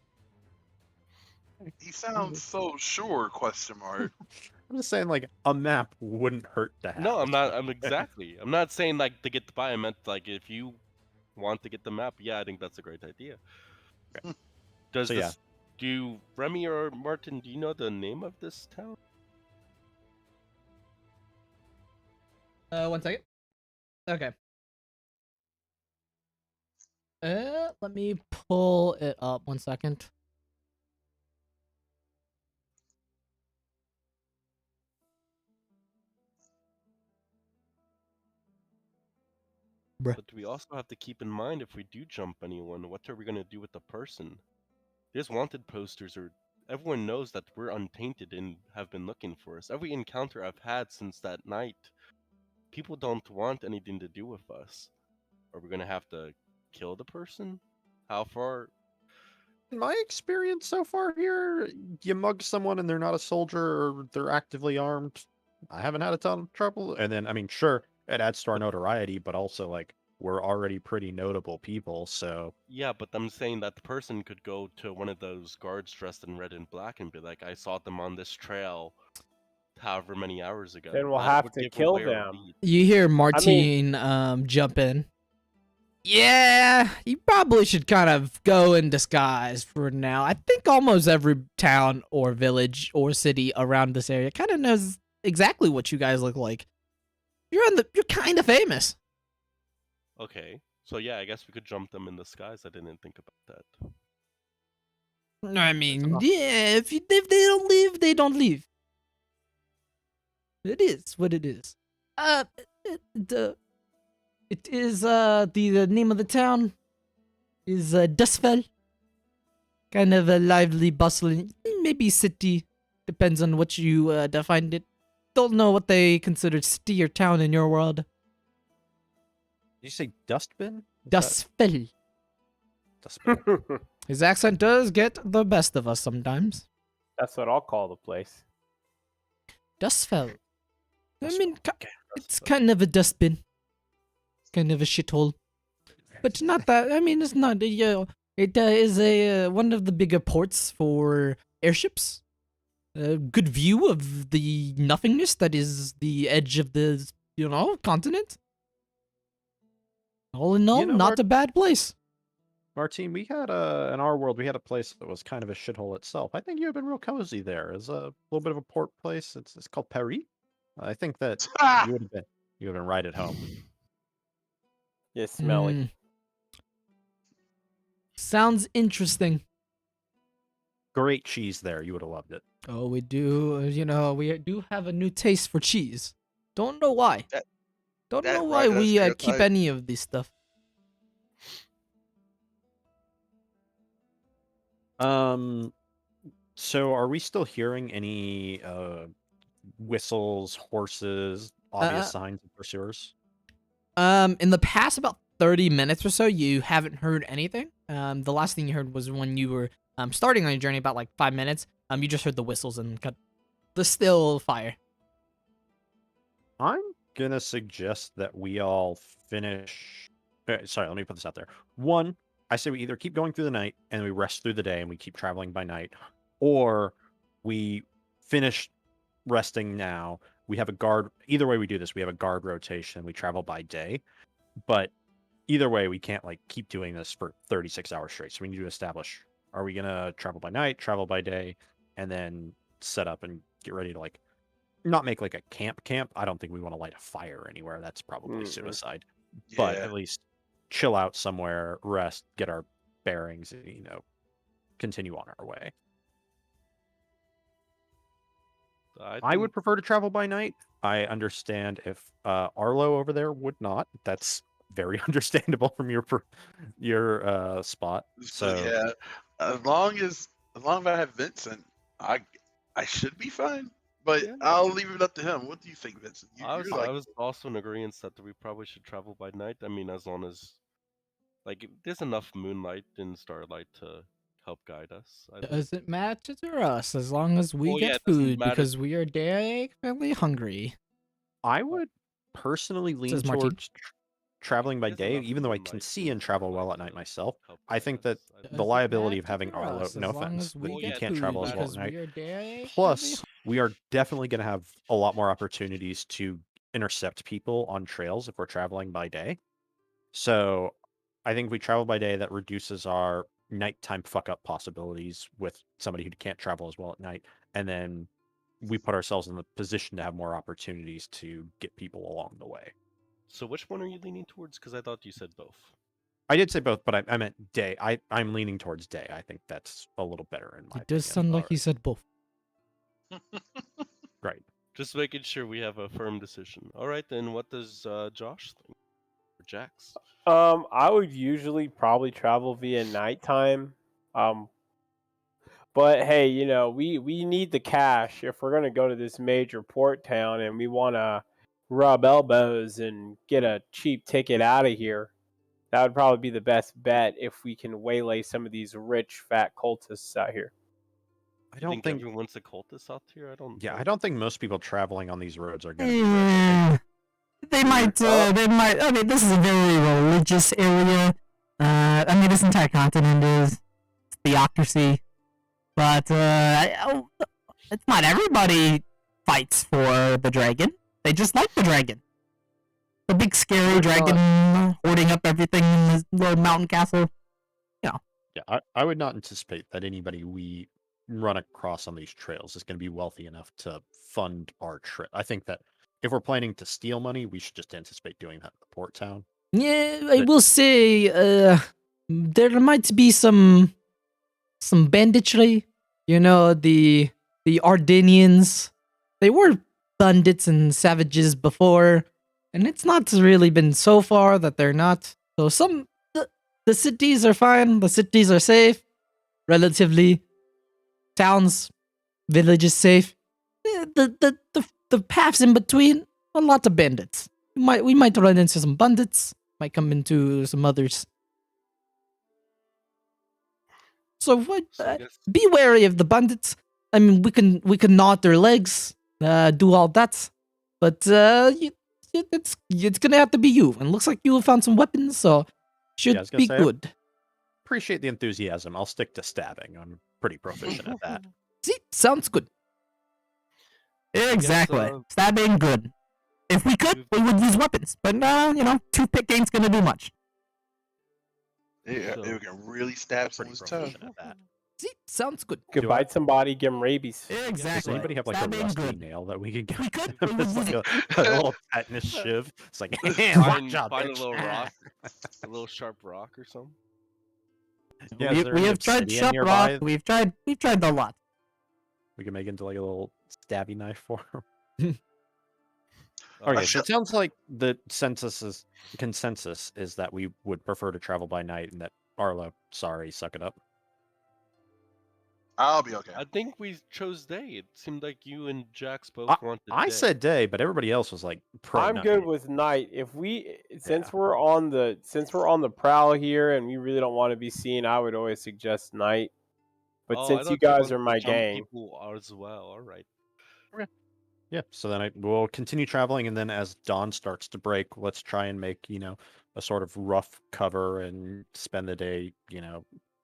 He sounds so sure, question mark. I'm just saying, like, a map wouldn't hurt to have. No, I'm not. I'm not saying like to get by. I meant like if you want to get the map, yeah, I think that's a great idea. Okay. Do Remy or Martin? Do you know the name of this town? 1 second. Okay. Let me pull it up 1 second. But we also have to keep in mind if we do jump anyone, what are we gonna do with the person? There's wanted posters, or everyone knows that we're untainted and have been looking for us. Every encounter I've had since that night, people don't want anything to do with us. Are we gonna have to kill the person? How far? In my experience so far here, you mug someone and they're not a soldier or they're actively armed. I haven't had a ton of trouble. And then, I mean, sure, it adds to our notoriety, but also, like, we're already pretty notable people, so... Yeah, but I'm saying that the person could go to one of those guards dressed in red and black and be like, I saw them on this trail however many hours ago. Then we'll have to kill them. You hear Martine jump in. Yeah, you probably should kind of go in disguise for now. I think almost every town or village or city around this area kind of knows exactly what you guys look like. You're kind of famous. Okay, so yeah, I guess we could jump them in the skies. I didn't think about that. I mean, yeah, if they don't leave, they don't leave. It is what it is. It is the name of the town is Dustfell. Kind of a lively, bustling, maybe city, depends on what you define it. Don't know what they consider city or town in your world. Did you say dustbin? Dustfell. Dustbin. His accent does get the best of us sometimes. That's what I'll call the place. Dustfell. I mean, it's kind of a dustbin. Kind of a shithole. But not that, I mean, it's not, it is one of the bigger ports for airships. A good view of the nothingness that is the edge of the, continent. All in all, not a bad place. Martine, we had in our world, we had a place that was kind of a shithole itself. I think you have been real cozy there. It's a little bit of a port place. It's called Paris. I think that you would have been right at home. Yeah, smelly. Sounds interesting. Great cheese there. You would have loved it. Oh, we do. We do have a new taste for cheese. Don't know why. Don't know why we keep any of this stuff. So are we still hearing any whistles, horses, obvious signs of pursuers? In the past about 30 minutes or so, you haven't heard anything. The last thing you heard was when you were starting on your journey, about like 5 minutes. You just heard the whistles and the still fire. I'm gonna suggest that we all finish. Sorry, let me put this out there. One, I say we either keep going through the night and we rest through the day and we keep traveling by night, or we finish resting now. We have a guard. Either way we do this, we have a guard rotation. We travel by day, but either way we can't like keep doing this for 36 hours straight. So we need to establish: are we gonna travel by night, travel by day, and then set up and get ready to like not make like a camp. I don't think we want to light a fire anywhere. That's probably suicide. But at least chill out somewhere, rest, get our bearings, continue on our way. I would prefer to travel by night. I understand if Arlo over there would not. That's very understandable from your spot. So yeah, as long as I have Vincent, I should be fine. But I'll leave it up to him. What do you think, Vincent? I was also in agreement that we probably should travel by night. I mean, as long as there's enough moonlight and starlight to help guide us. Does it matter to us as long as we get food because we are definitely hungry? I would personally lean towards traveling by day, even though I can see and travel well at night myself. I think that the liability of having Arlo, no offense, but you can't travel as well at night. Plus, we are definitely going to have a lot more opportunities to intercept people on trails if we're traveling by day. So I think if we travel by day, that reduces our nighttime fuck up possibilities with somebody who can't travel as well at night. And then we put ourselves in the position to have more opportunities to get people along the way. So which one are you leaning towards? Because I thought you said both. I did say both, but I meant day. I'm leaning towards day. I think that's a little better in my opinion. It does sound like you said both. Right. Just making sure we have a firm decision. All right, then what does Josh think? Or Jax? I would usually probably travel via nighttime. But hey, we need the cash if we're gonna go to this major port town and we wanna rub elbows and get a cheap ticket out of here. That would probably be the best bet if we can waylay some of these rich fat cultists out here. I don't think everyone's a cultist out here. I don't think most people traveling on these roads are going to be rich. They might. I mean, this is a very religious area. I mean, this entire continent is theocracy, but it's not everybody fights for the dragon. They just like the dragon. The big scary dragon hoarding up everything in this little mountain castle. Yeah, I would not anticipate that anybody we run across on these trails is going to be wealthy enough to fund our trip. I think that if we're planning to steal money, we should just anticipate doing that in the port town. Yeah, I will say there might be some banditry. The Ardenians, they were bandits and savages before, and it's not really been so far that they're not. So the cities are fine. The cities are safe, relatively. Towns, villages safe. The paths in between, a lot of bandits. We might run into some bandits. Might come into some others. So be wary of the bandits. I mean, we can gnaw at their legs, do all that, but it's gonna have to be you. And looks like you have found some weapons, so should be good. Appreciate the enthusiasm. I'll stick to stabbing. I'm pretty proficient at that. See, sounds good. Exactly. Stabbing, good. If we could, we would use weapons. But toothpick ain't gonna do much. Yeah, So- it can really stab Pretty someone's toe. proficient at that. See, sounds good. Could Do I- bite somebody, give them rabies. Exactly. Does anybody have like a Stabbing rusty good. nail that we could get? We could. It's like a little tetanus shiv. It's like, Find, job, find a bitch. little rock, a little sharp rock or something. Yeah, is there we any have tried obsidian sharp nearby? rock. We've tried a lot. We can make into like a little stabby knife for him. Uh, Okay, sh- so it sounds like the consensus is that we would prefer to travel by night, and that Arlo, sorry, suck it up. I'll be okay. I think we chose day. It seemed like you and Jax both wanted I day. said day, but everybody else was like pro I'm night. good with night. If since Yeah. we're on the prowl here and we really don't want to be seen, I would always suggest night. But Oh, I since thought you guys wanted are to my jump gang, people as well. All right. Yeah, so then we'll continue traveling, and then as dawn starts to break, let's try and make, a sort of rough cover and spend the day,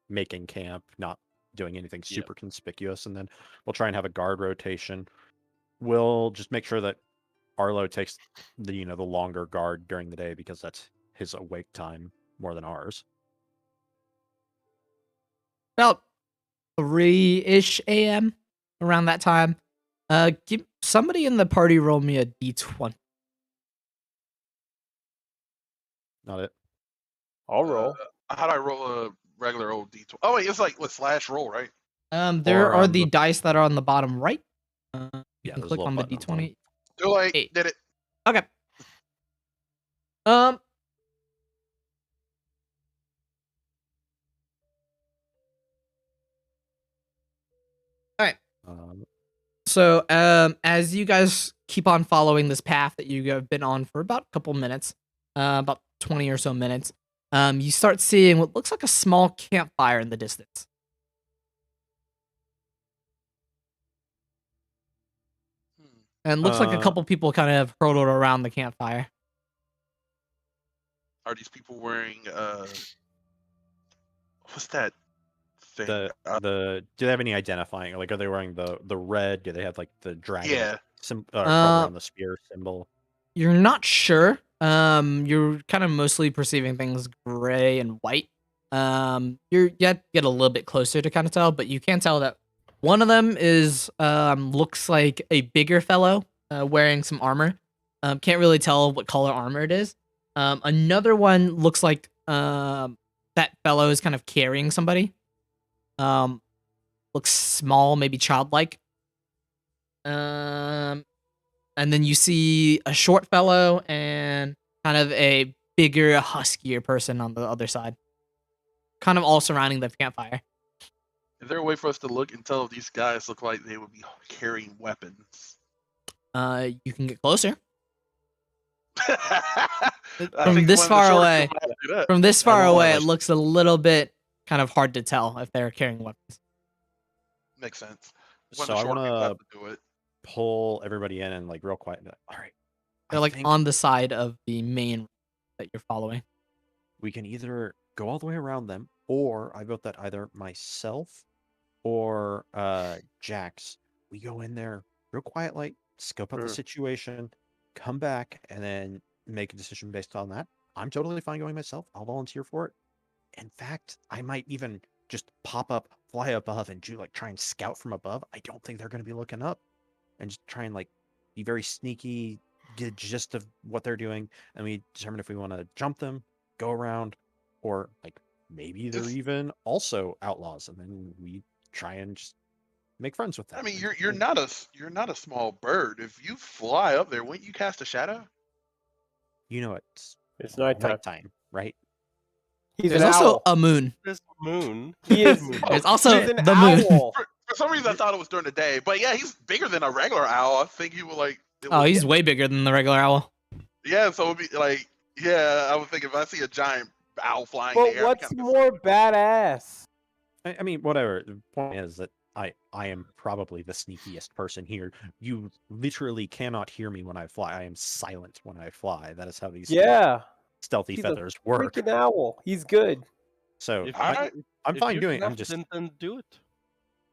making camp, not doing anything Yep. super conspicuous, and then we'll try and have a guard rotation. We'll just make sure that Arlo takes the longer guard during the day because that's his awake time more than ours. About 3-ish a.m. around that time. Give somebody in the party roll me a d20. Not it. I'll roll. How do I roll a regular old D20? Oh wait, it's like with slash roll, right? There Or are on the the- dice that are on the bottom right. You Yeah, can there's a click little on the button on the bottom. d20. Too late. Eight. Did it. Okay. Um, So, as you guys keep on following this path that you have been on for about a couple minutes, about 20 or so minutes, you start seeing what looks like a small campfire in the distance. And looks like a couple people kind of hurtled around the campfire. Are these people wearing what's that thing? do they have any identifying? Like, are they wearing the red? Do they have like the dragon Yeah. cover on the spear symbol? You're not sure. You're kind of mostly perceiving things gray and white. You're yet get a little bit closer to kind of tell, but you can tell that one of them is looks like a bigger fellow wearing some armor. Can't really tell what color armor it is. Another one looks like that fellow is kind of carrying somebody. Looks small, maybe childlike. And then you see a short fellow and kind of a bigger, huskier person on the other side. Kind of all surrounding the campfire. Is there a way for us to look and tell if these guys look like they would be carrying weapons? You can get closer. From this far away, it looks a little bit kind of hard to tell if they're carrying weapons. Makes sense. So I want to do it. pull everybody in and like real quiet. And be like, all right, They're like on the side of the main that you're following. we can either go all the way around them, or I vote that either myself or Jax, we go in there real quiet, like scope out the situation, come back, and then make a decision based on that. I'm totally fine going myself. I'll volunteer for it. In fact, I might even just pop up, fly above, and do try and scout from above. I don't think they're going to be looking up, and just try and be very sneaky, get a gist of what they're doing, and we determine if we want to jump them, go around, or maybe they're even also outlaws, and then we try and just make friends with them. I mean, you're not a small bird. If you fly up there, wouldn't you cast a shadow? It's nighttime, right? There's also a moon. There's a moon. He is. There's also he's an the moon. owl. For some reason, I thought it was during the day. But yeah, he's bigger than a regular owl. I think he would He's way bigger than the regular owl. Yeah, so it'd be I would think if I see a giant owl flying But in the air. what's more badass? I mean, whatever. The point is that I am probably the sneakiest person here. You literally cannot hear me when I fly. I am silent when I fly. That is how these stealthy feathers work. Freaking owl. He's good. So I'm fine doing it. I'm just then do it.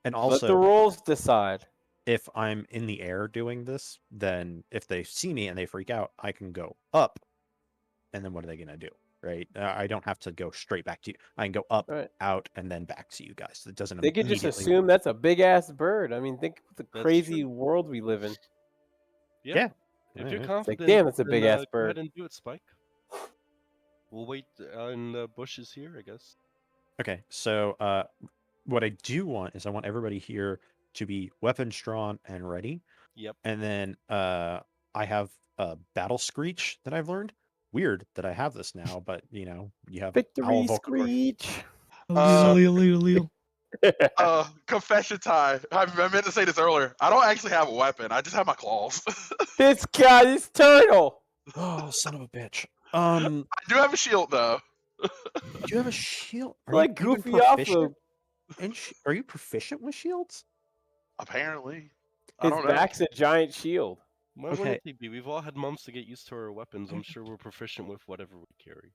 And also let the rules decide. If I'm in the air doing this, then if they see me and they freak out, I can go up. And then what are they gonna do? right? I don't have to go straight back to you. I can go up, Right. out, and then back to you guys. It doesn't. They could just immediately- assume that's a big ass bird. I mean, think of the That's crazy true. world we live in. Yeah. If Yeah, you're yeah. confident, damn, that's a then, big-ass Go bird. ahead and do it, Spike. We'll wait in the bushes here, I guess. Okay, so what I do want is I want everybody here to be weapons drawn and ready. Yep. And then I have battle screech that I've learned. Weird that I have this now, but you have Owl Victory Vocal Cord. screech. Confession time. I meant to say this earlier. I don't actually have a weapon. I just have my claws. This guy, this turtle. Oh, son of a bitch. I do have a shield though. Do you have a shield? Are Like you even Goofy off proficient of Are you proficient with shields? Apparently. I his don't know. back's a giant shield. Why Okay. wouldn't they be? We've all had months to get used to our weapons. I'm sure we're proficient with whatever we carry.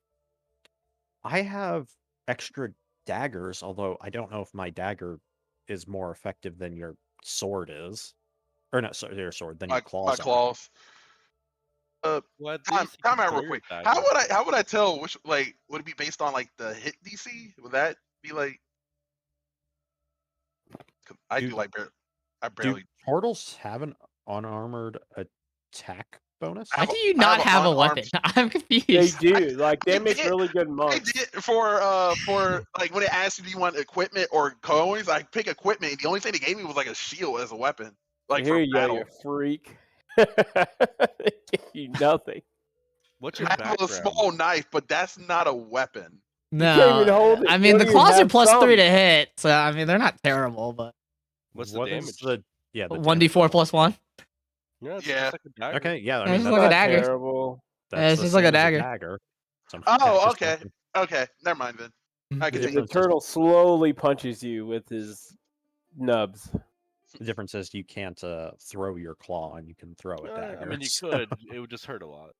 I have extra daggers, although I don't know if my dagger is more effective than your sword is. Or not, sorry, your sword, than your claws My are. claws. Well, at Time least you out can real throw quick. your How dagger. would I tell which would it be based on like the hit DC? Would that be like? 'Cause I Dude, do like I Do barely. portals have an unarmored attack bonus? I Why have do a- you I have not a have a unarmed- weapon? I'm They confused. do. Like they I make did- really good I monks. did for like when it asked you do you want equipment or coins, I pick equipment. And the only thing they gave me was like a shield as a weapon, like Here for you go, battle. you freak. They give you nothing. What's your I have a background? small knife, but that's not a weapon. You can't even No, hold it. I You mean don't the even claws are have +3 thumbs. to hit, so I mean they're not terrible, but What's the What is damage? the the 1d4 damage level? +1. Yeah, it's Yeah. just like a dagger. Okay, yeah, I Yeah, mean it's that's, like a Not dagger. terrible. that's it's the just like a same as dagger. So Oh, that just okay. happens- Okay, never mind then. I The can The see. difference is- turtle slowly punches you with his nubs. The difference is you can't throw your claw, and you can throw a dagger. I mean, you so- could. It would just hurt a lot.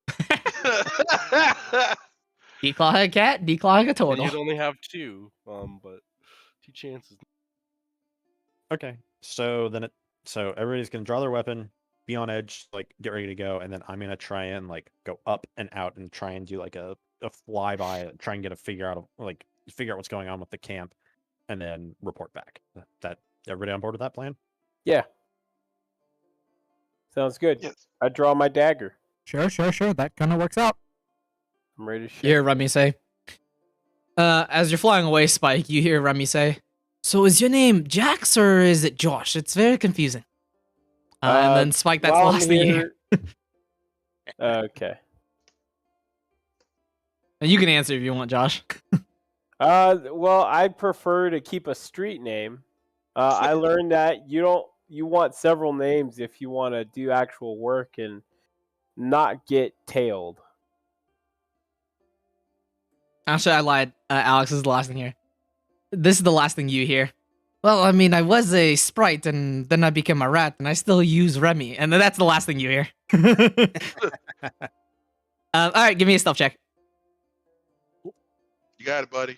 Declaw like a cat, declaw like a And turtle. you'd only have two. But 2 chances. Okay, so so everybody's gonna draw their weapon, be on edge, like get ready to go, and then I'm gonna try and like go up and out and try and do like a flyby, try and get a figure out what's going on with the camp, and then report back. That everybody on board with that plan? Yeah. Sounds good. Yes. I draw my dagger. Sure. That kind of works out. I'm ready to shoot. You hear Remy say, as you're flying away, Spike, you hear Remy say, "So is your name Jax or is it Josh? It's very confusing." And then Spike, that's the While I'm last thing you hear. here- Okay. And you can answer if you want, Josh. Well, I prefer to keep a street name. I learned that you want several names if you want to do actual work and not get tailed. Actually, I lied. Alex is the last thing here. This is the last thing you hear. Well, I mean, I was a sprite, and then I became a rat, and I still use Remy, and then that's the last thing you hear. All right, give me a stealth check. You got it, buddy.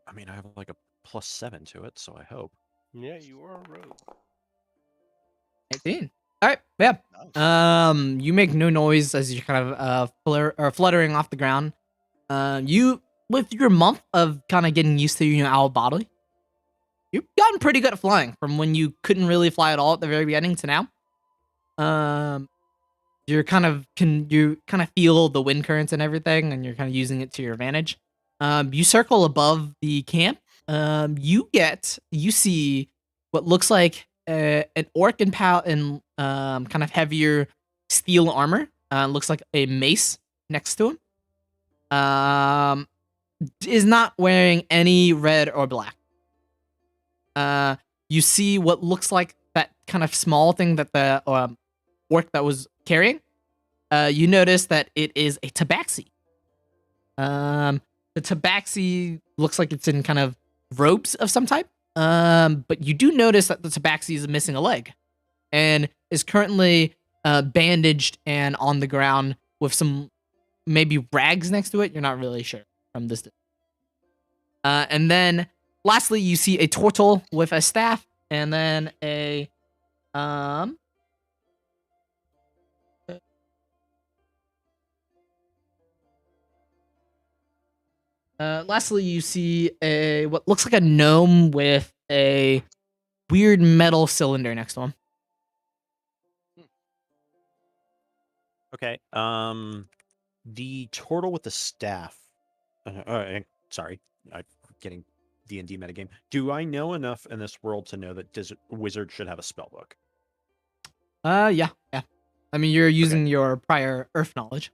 I mean, I have like a +7 to it, so I hope. Yeah, you are a rogue. 18. All right, yeah. Nice. You make no noise as you're kind of fluttering off the ground. You, with your month of kind of getting used to your owl body, you've gotten pretty good at flying from when you couldn't really fly at all at the very beginning to now. You kind of feel the wind currents and everything, and you're kind of using it to your advantage. You circle above the camp. You see what looks like an orc in kind of heavier steel armor. Looks like a mace next to him. Is not wearing any red or black. You see what looks like that kind of small thing that the orc that was carrying. You notice that it is a tabaxi. The tabaxi looks like it's in kind of ropes of some type. But you do notice that the tabaxi is missing a leg and is currently bandaged and on the ground with some maybe rags next to it. You're not really sure from this. And then lastly, you see a turtle with a staff and then a Lastly, you see what looks like a gnome with a weird metal cylinder next to him. Okay. The turtle with the staff. Sorry, I'm getting D&D metagame. Do I know enough in this world to know that wizard should have a spell book? Yeah. I mean, you're using your prior Earth knowledge.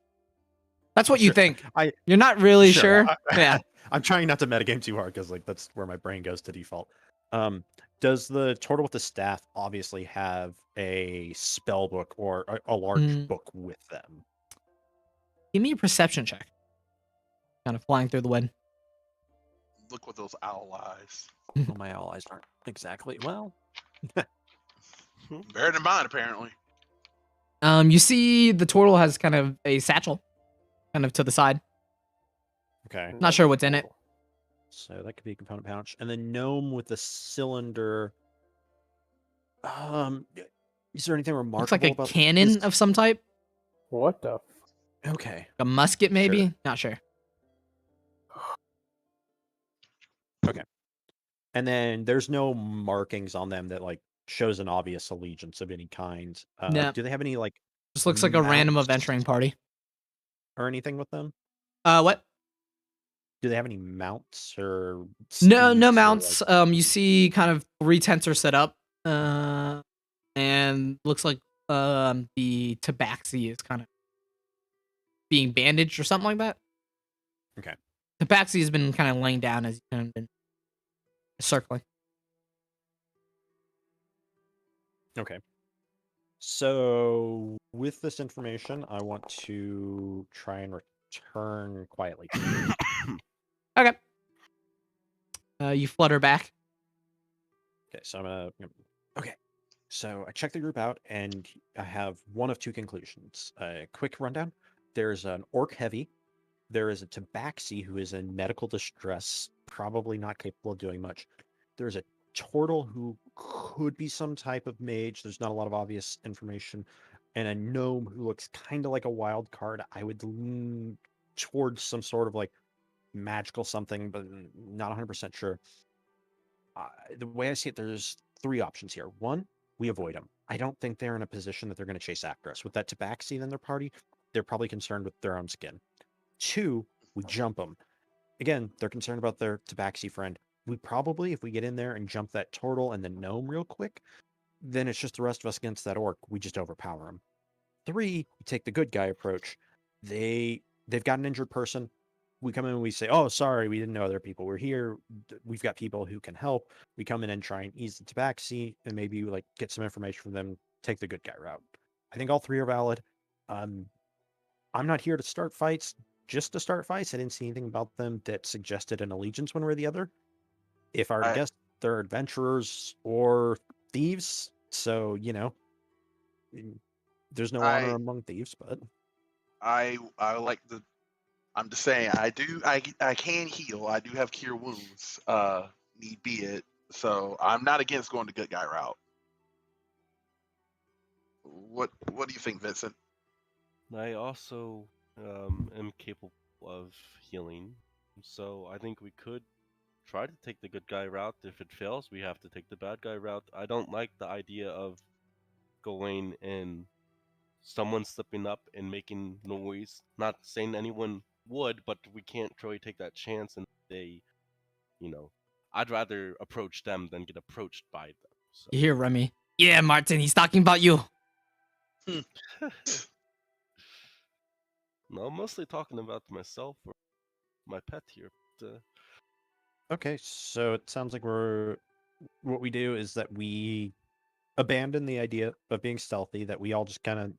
That's what you think. You're not really sure. Yeah. I'm trying not to metagame too hard because that's where my brain goes to default. Does the turtle with the staff obviously have a spell book or a large book with them? Give me a perception check. Kind of flying through the wind. Look with those owl eyes. Well, my owl eyes aren't exactly well. Better than mine, apparently. You see the turtle has kind of a satchel, kind of to the side. Okay. Not sure what's in it. So that could be a component pouch. And the gnome with the cylinder. Is there anything remarkable Looks like a about cannon of some type. What the? Okay. A musket, maybe? Sure. Not sure. Okay. And then there's no markings on them that like shows an obvious allegiance of any kind. No. Do they have any like Just looks like a random mounts adventuring party. or anything with them? What? Do they have any mounts or No steeds or, mounts. like- You see kind of 3 tents are set up. And looks like the tabaxi is kind of being bandaged or something like that. Okay. Tabaxi has been kind of laying down as he's kind of been circling. Okay. So with this information, I want to try and return quietly. Okay. You flutter back. Okay, so I'm gonna. Okay, so I check the group out, and I have one of 2 conclusions. A quick rundown: there's an orc heavy, there is a tabaxi who is in medical distress, probably not capable of doing much. There's a turtle who could be some type of mage. There's not a lot of obvious information, and a gnome who looks kind of like a wild card. I would lean towards some sort of like magical something, but not 100% sure. The way I see it, there's 3 options here. 1, we avoid them. I don't think they're in a position that they're going to chase after us. With that tabaxi in their party, they're probably concerned with their own skin. 2, we jump them. Again, they're concerned about their tabaxi friend. We probably, if we get in there and jump that turtle and the gnome real quick, then it's just the rest of us against that orc. We just overpower them. 3, we take the good guy approach. They've got an injured person. We come in and we say, oh, sorry, we didn't know other people were here. We've got people who can help. We come in and try and ease the tabaxi and maybe like get some information from them, take the good guy route. I think all 3 are valid. I'm not here to start fights, just to start fights. I didn't see anything about them that suggested an allegiance one way or the other. If I were to guess, they're adventurers or thieves. So, there's no honor among thieves, but I like the. I'm just saying, I can heal. I do have cure wounds, need be it. So I'm not against going the good guy route. What do you think, Vincent? I also am capable of healing, so I think we could try to take the good guy route. If it fails, we have to take the bad guy route. I don't like the idea of going and someone slipping up and making noise. Not saying anyone would, but we can't really take that chance, and I'd rather approach them than get approached by them. So. You hear Remy? Yeah, Martin, he's talking about you. No, I'm mostly talking about myself or my pet here. But, okay, so it sounds like what we do is that we abandon the idea of being stealthy, that we all just kind of,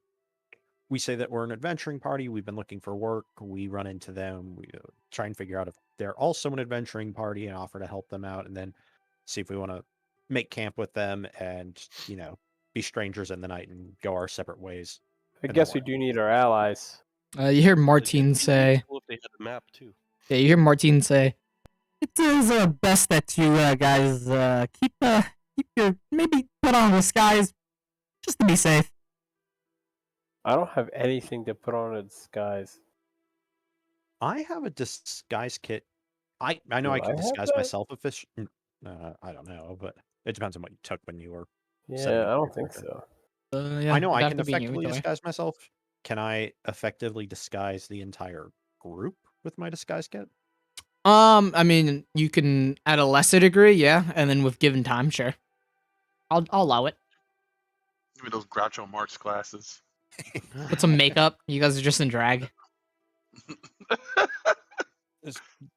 we say that we're an adventuring party, we've been looking for work, we run into them, we try and figure out if they're also an adventuring party and offer to help them out, and then see if we want to make camp with them and, be strangers in the night and go our separate ways. I guess we do need our allies. You hear Martine say. Cool if they had a map too. Yeah, you hear Martine say. It is best that you guys keep your maybe put on a disguise just to be safe. I don't have anything to put on a disguise. I have a disguise kit I know Do I I can have disguise that? myself I don't know, but it depends on what you took when you were Yeah, setting up I your don't think character. so. Yeah, I know it'd I have can to be here effectively either way. disguise myself. Can I effectively disguise the entire group with my disguise kit? I mean, you can at a lesser degree, yeah, and then with given time, sure. I'll allow it. Give me those Groucho Marx glasses. Put some makeup. You guys are just in drag.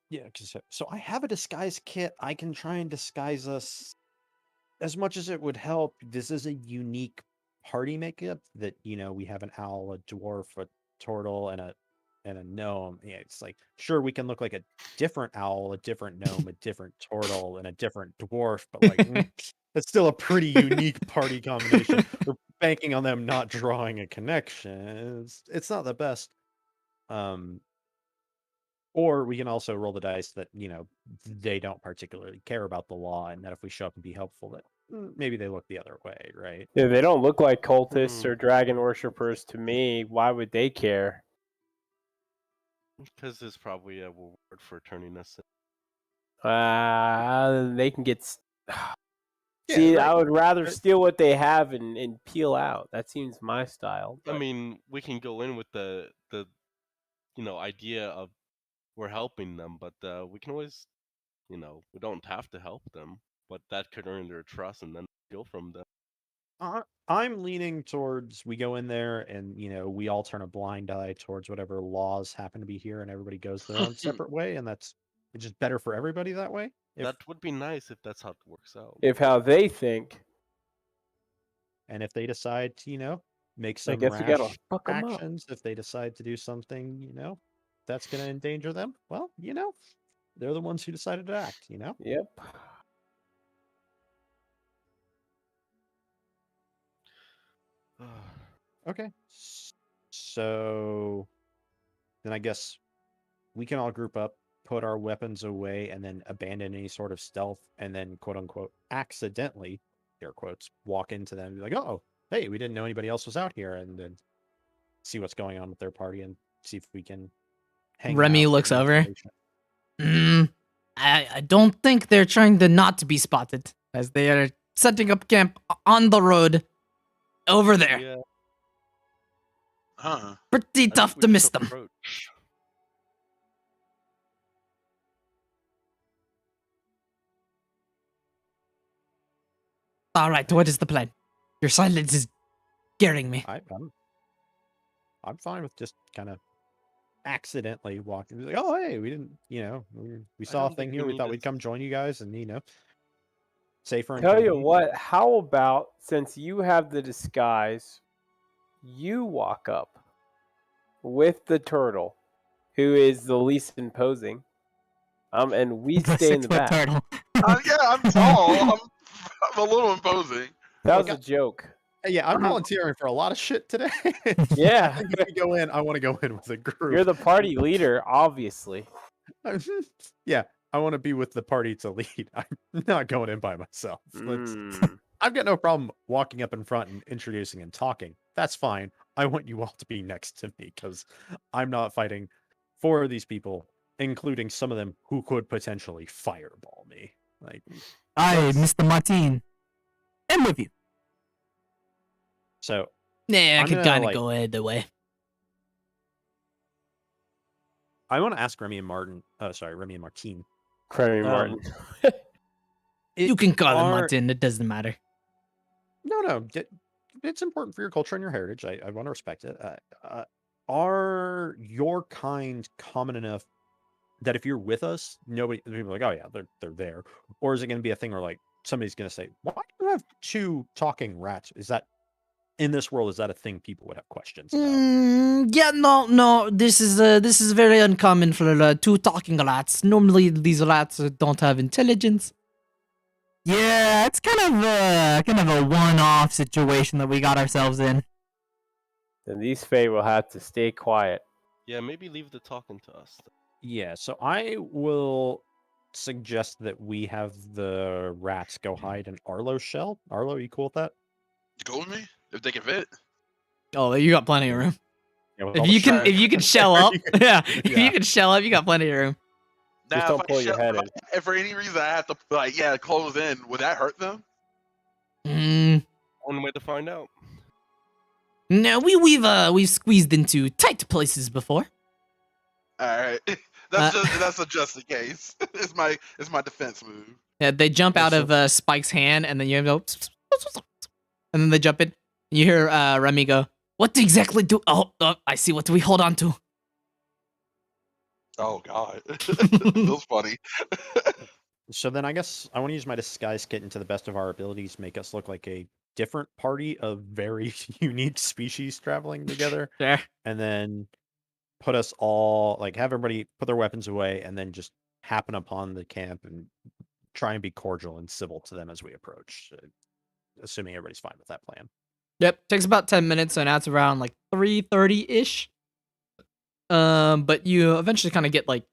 Yeah, so I have a disguise kit. I can try and disguise us as much as it would help. This is a unique party makeup that we have an owl, a dwarf, a turtle, and a gnome. Yeah, it's like sure we can look like a different owl, a different gnome, a different turtle, and a different dwarf, but it's still a pretty unique party combination. We're banking on them not drawing a connection. It's not the best. Or we can also roll the dice that, they don't particularly care about the law, and that if we show up and be helpful, that maybe they look the other way, right? Yeah, they don't look like cultists Hmm. or dragon worshippers to me. Why would they care? Because there's probably a reward for turning us in. They can get. Yeah, See, right. I would rather steal what they have and peel out. That seems my style. I But mean, we can go in with the idea of we're helping them, but we can always, we don't have to help them, but that could earn their trust and then steal from them. I'm leaning towards we go in there and, we all turn a blind eye towards whatever laws happen to be here, and everybody goes their own separate way, and it's just better for everybody that way. That would be nice if that's how it works out. if how they think, And if they decide to, make I some guess we gotta rash fuck them up. actions, if they decide to do something, that's going to endanger them, well, they're the ones who decided to act, Yep. Okay. So then I guess we can all group up, put our weapons away, and then abandon any sort of stealth, and then quote unquote accidentally, air quotes, walk into them and be like, oh, hey, we didn't know anybody else was out here, and then see what's going on with their party and see if we can hang Remy out. looks get over. information. I don't think they're trying to not be spotted, as they are setting up camp on the road over there. Yeah, Huh. Pretty I tough think we to miss just them. approach. All right, what is the plan? Your silence is scaring me. I'm fine with just kind of accidentally walking. Like, oh, hey, we didn't, we I saw a don't thing think here. we We need thought to we'd come join you guys, and safer and Tell you company. what, how about since you have the disguise, you walk up with the turtle, who is the least imposing, and we stay in the back. Turtle. Yeah, I'm tall. I'm a little imposing. That Look, was a joke. Yeah, I'm volunteering for a lot of shit today. Yeah. I think if we go in, I want to go in with a group. You're the party leader, obviously. Yeah, I want to be with the party to lead. I'm not going in by myself. I've got no problem walking up in front and introducing and talking. That's fine. I want you all to be next to me because I'm not fighting for these people, including some of them who could potentially fireball me. Like, Hi, Mr. Martin. I'm with you. so Yeah, I I'm could gonna, kind of like- go either way. I want to ask Remy and Martin. Remy and Martine. Remy Martin. You can call him are- Martin. It doesn't matter. No, it's important for your culture and your heritage. I want to respect it. Are your kind common enough that if you're with us, nobody people are like, oh yeah, they're there, or is it going to be a thing where like somebody's going to say, why do you have two talking rats? Is that in this world? Is that a thing people would have questions about? Yeah, no. This is very uncommon for two talking rats. Normally, these rats don't have intelligence. Yeah, it's kind of a one-off situation that we got ourselves in. Then these Fae will have to stay quiet. Yeah, maybe leave the talking to us. Yeah, so I will suggest that we have the rats go hide in Arlo's shell. Arlo, you cool with that? Go with me if they can fit. Oh, you got plenty of room. Yeah, with all the If you can shell up, yeah. If Yeah. you can shell up, you got plenty of room. Now, don't if pull I your shove, head in. if for any reason I have to close in, would that hurt them? One way to find out. No, we've squeezed into tight places before. All right, that's a just in case. It's my defense move. Yeah, they jump out of Spike's hand, and then you go, and then they jump in. You hear Remy go, "What exactly do? Oh, I see. What do we hold on to?" Oh God, feels funny. So then I guess I want to use my disguise kit into the best of our abilities, make us look like a different party of very unique species traveling together, Sure. and then put us all like have everybody put their weapons away, and then just happen upon the camp and try and be cordial and civil to them as we approach, assuming everybody's fine with that plan. Yep, takes about 10 minutes, so now it's around like 3:30 ish. But you eventually kind of get like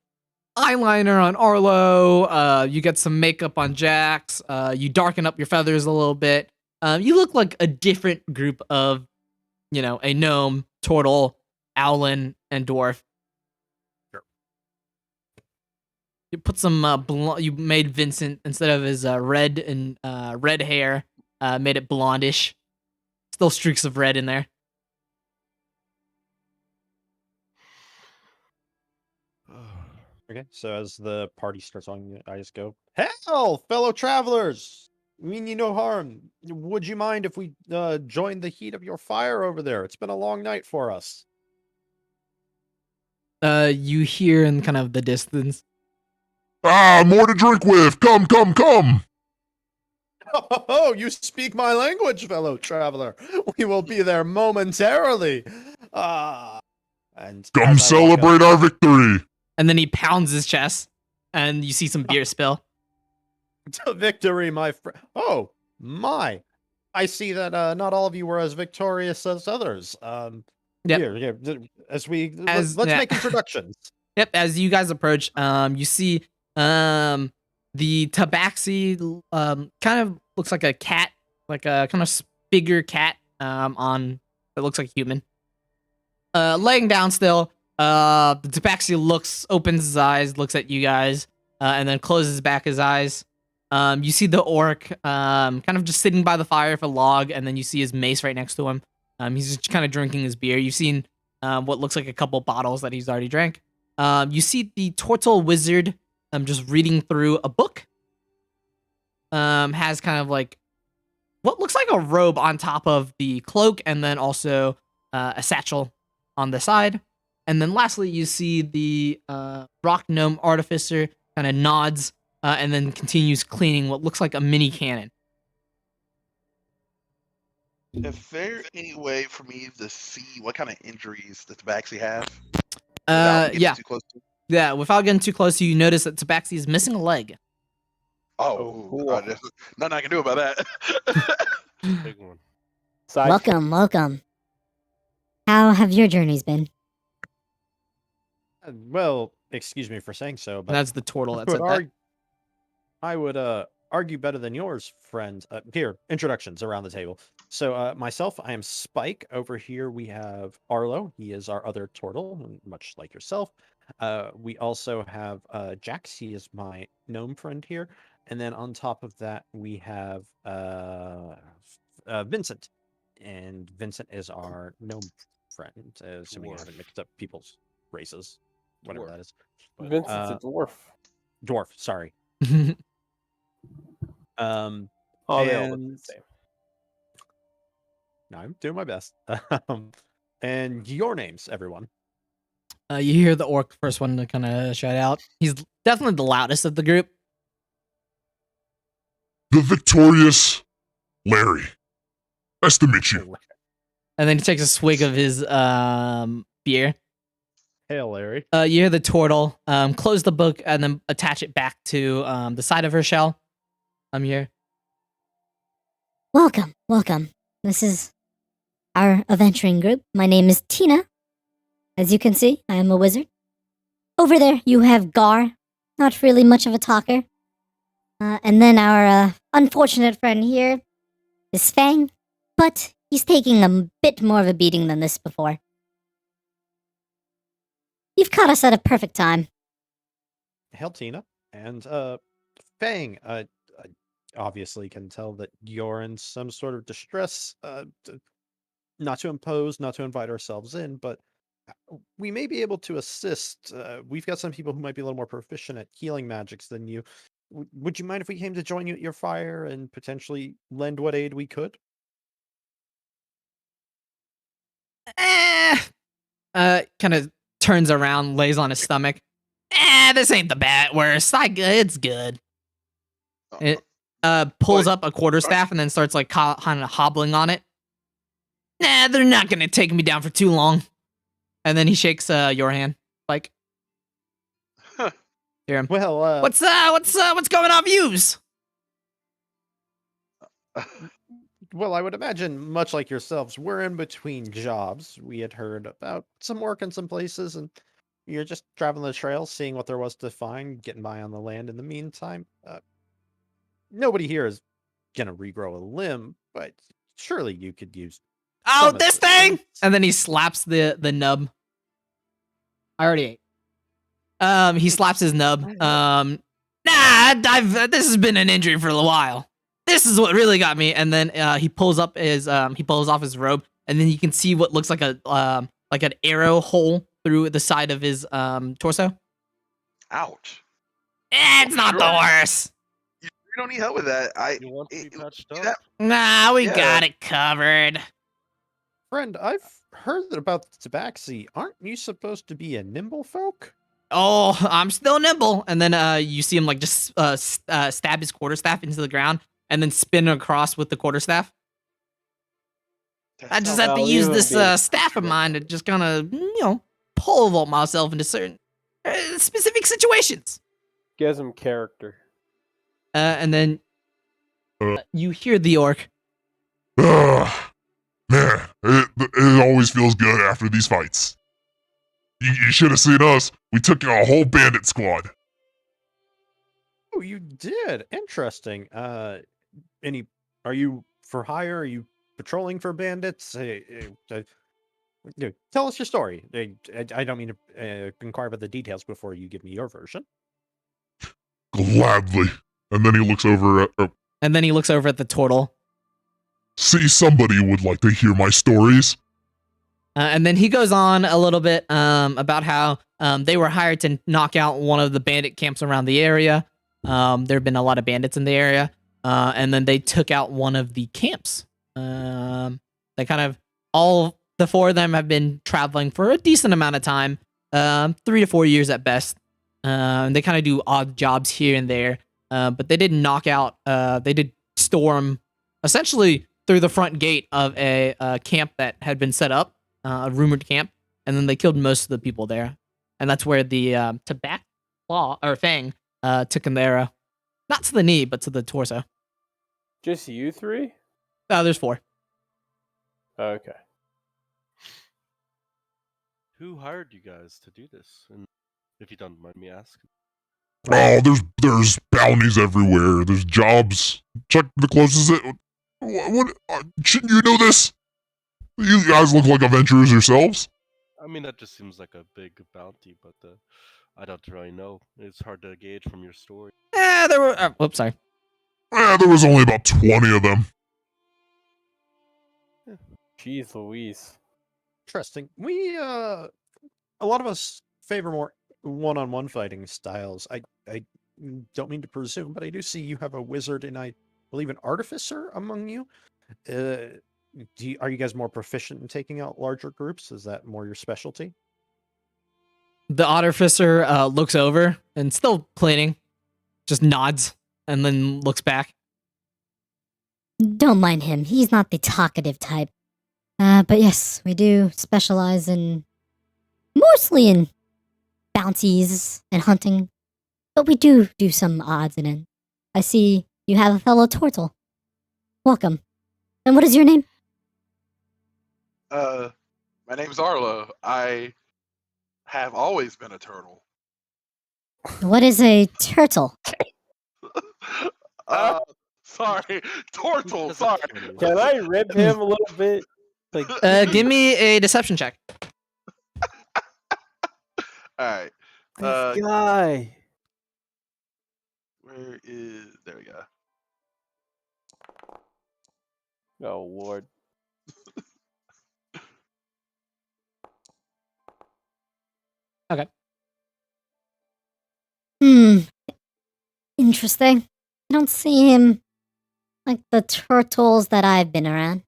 eyeliner on Arlo. You get some makeup on Jax. You darken up your feathers a little bit. You look like a different group of, a gnome, turtle, owlin, and dwarf. Sure. You put some you made Vincent, instead of his red hair, made it blondish. Still streaks of red in there. Okay, so as the party starts on, I just go, "Hell, fellow travelers! Mean you no harm. Would you mind if we joined the heat of your fire over there? It's been a long night for us." You hear in kind of the distance, More to drink with. Come, come, come. Oh, you speak my language, fellow traveler. We will be there momentarily. And Come celebrate our victory. and then he pounds his chest, and you see some beer spill. To victory, my friend. Oh, my. I see that not all of you were as victorious as others. Yep. Here, let's yeah. make introductions. Yep, as you guys approach, you see the tabaxi kind of looks like a cat, like a kind of bigger cat on it looks like a human. Laying down still. The tabaxi opens his eyes, looks at you guys, and then closes back his eyes. You see the orc kind of just sitting by the fire with a log, and then you see his mace right next to him. He's just kind of drinking his beer. You've seen what looks like a couple bottles that he's already drank. You see the turtle wizard just reading through a book. Has kind of like what looks like a robe on top of the cloak, and then also a satchel on the side. And then lastly, you see the rock gnome artificer kind of nods and then continues cleaning what looks like a mini cannon. Is there any way for me to see what kind of injuries the Tabaxi have? Yeah. Too close to? Yeah, without getting too close, you notice that Tabaxi is missing a leg. Nothing I can do about that. Big one. Welcome. How have your journeys been? Well, excuse me for saying so, but That's the turtle that said that. I would argue better than yours, friend. Here, introductions around the table. So myself, I am Spike. Over here we have Arlo. He is our other turtle, much like yourself. We also have Jax. He is my gnome friend here. And then on top of that, we have Vincent. And Vincent is our gnome friend, assuming I haven't mixed up people's races, whatever that is. Vincent's a dwarf. Dwarf, sorry. They all look and the same. No, I'm doing my best. And your names, everyone. You hear the orc first one to kind of shout out. He's definitely the loudest of the group. The victorious Larry. Nice to meet you. And then he takes a swig of his beer. Hail, Larry. You hear the turtle close the book and then attach it back to the side of her shell. I'm here. Welcome. This is our adventuring group. My name is Tina. As you can see, I am a wizard. Over there, you have Gar, not really much of a talker. And then our unfortunate friend here is Fang, but he's taking a bit more of a beating than this before. You've caught us at a perfect time. Heltina, and Fang. I obviously can tell that you're in some sort of distress. Not to impose, not to invite ourselves in, but we may be able to assist. We've got some people who might be a little more proficient at healing magics than you. Would you mind if we came to join you at your fire and potentially lend what aid we could? Kind of turns around, lays on his stomach. This ain't the bad worst. It's good. It pulls But up a quarterstaff and then starts like kind of hobbling on it. Nah, they're not gonna take me down for too long. And then he shakes your hand, like, hear him. Well, What's going on, views? well, I would imagine, much like yourselves, we're in between jobs. We had heard about some work in some places, and you're just traveling the trail, seeing what there was to find, getting by on the land in the meantime. Nobody here is gonna regrow a limb, but surely you could use Oh, some this thing! assistance. And then he slaps the nub. I already ate. He slaps his nub. Nah, this has been an injury for a while. This is what really got me. And then he pulls off his robe, and then you can see what looks like an arrow hole through the side of his torso. ouch. It's not the worst. You don't need help with that. You want to be patched up? that- Nah, we Yeah. got it covered. Friend, I've heard about the tabaxi. Aren't you supposed to be a nimble folk? Oh, I'm still nimble. And then you see him like just stab his quarterstaff into the ground and then spin across with the quarterstaff. I just have to I'll use leave this him be. staff of mine to just kind of, pole vault myself into certain specific situations. Gives him character. And then Uh. you hear the orc. Man, it always feels good after these fights. You should have seen us. We took out a whole bandit squad. Oh, you did. Interesting. Are you for hire? Are you patrolling for bandits? Tell us your story. I don't mean to inquire about the details before you give me your version. Gladly. And then he looks over at. And then he looks over at the turtle. See, somebody would like to hear my stories. And then he goes on a little bit about how they were hired to knock out one of the bandit camps around the area. There have been a lot of bandits in the area. And then they took out one of the camps. They kind of, all the four of them have been traveling for a decent amount of time, 3 to 4 years at best. They kind of do odd jobs here and there. But they did knock out, they did storm essentially through the front gate of a camp that had been set up, a rumored camp, and then they killed most of the people there. And that's where the Fang took him there, not to the knee, but to the torso. Just you three? There's 4. Okay. Who hired you guys to do this? And if you don't mind me asking. Oh, there's bounties everywhere. There's jobs. Check the closest. What? Shouldn't you know this? You guys look like adventurers yourselves. I mean, that just seems like a big bounty, but I don't really know. It's hard to gauge from your story. There were. Whoops, sorry. There was only about 20 of them. Jeez Louise. Interesting. We a lot of us favor more one-on-one fighting styles. I don't mean to presume, but I do see you have a wizard and I believe an artificer among you. Are you guys more proficient in taking out larger groups? Is that more your specialty? The artificer looks over and still cleaning, just nods and then looks back. Don't mind him. He's not the talkative type. But yes, we do specialize mostly in bounties and hunting. But we do some odds and ends. I see you have a fellow turtle. Welcome. And what is your name? My name's Arlo. I have always been a turtle. What is a turtle? Sorry, turtle. Sorry. Can I rip him a little bit? Like, Give me a deception check. All right. this guy. Where is? There we go. Oh Lord. Okay. Interesting. I don't see him like the turtles that I've been around.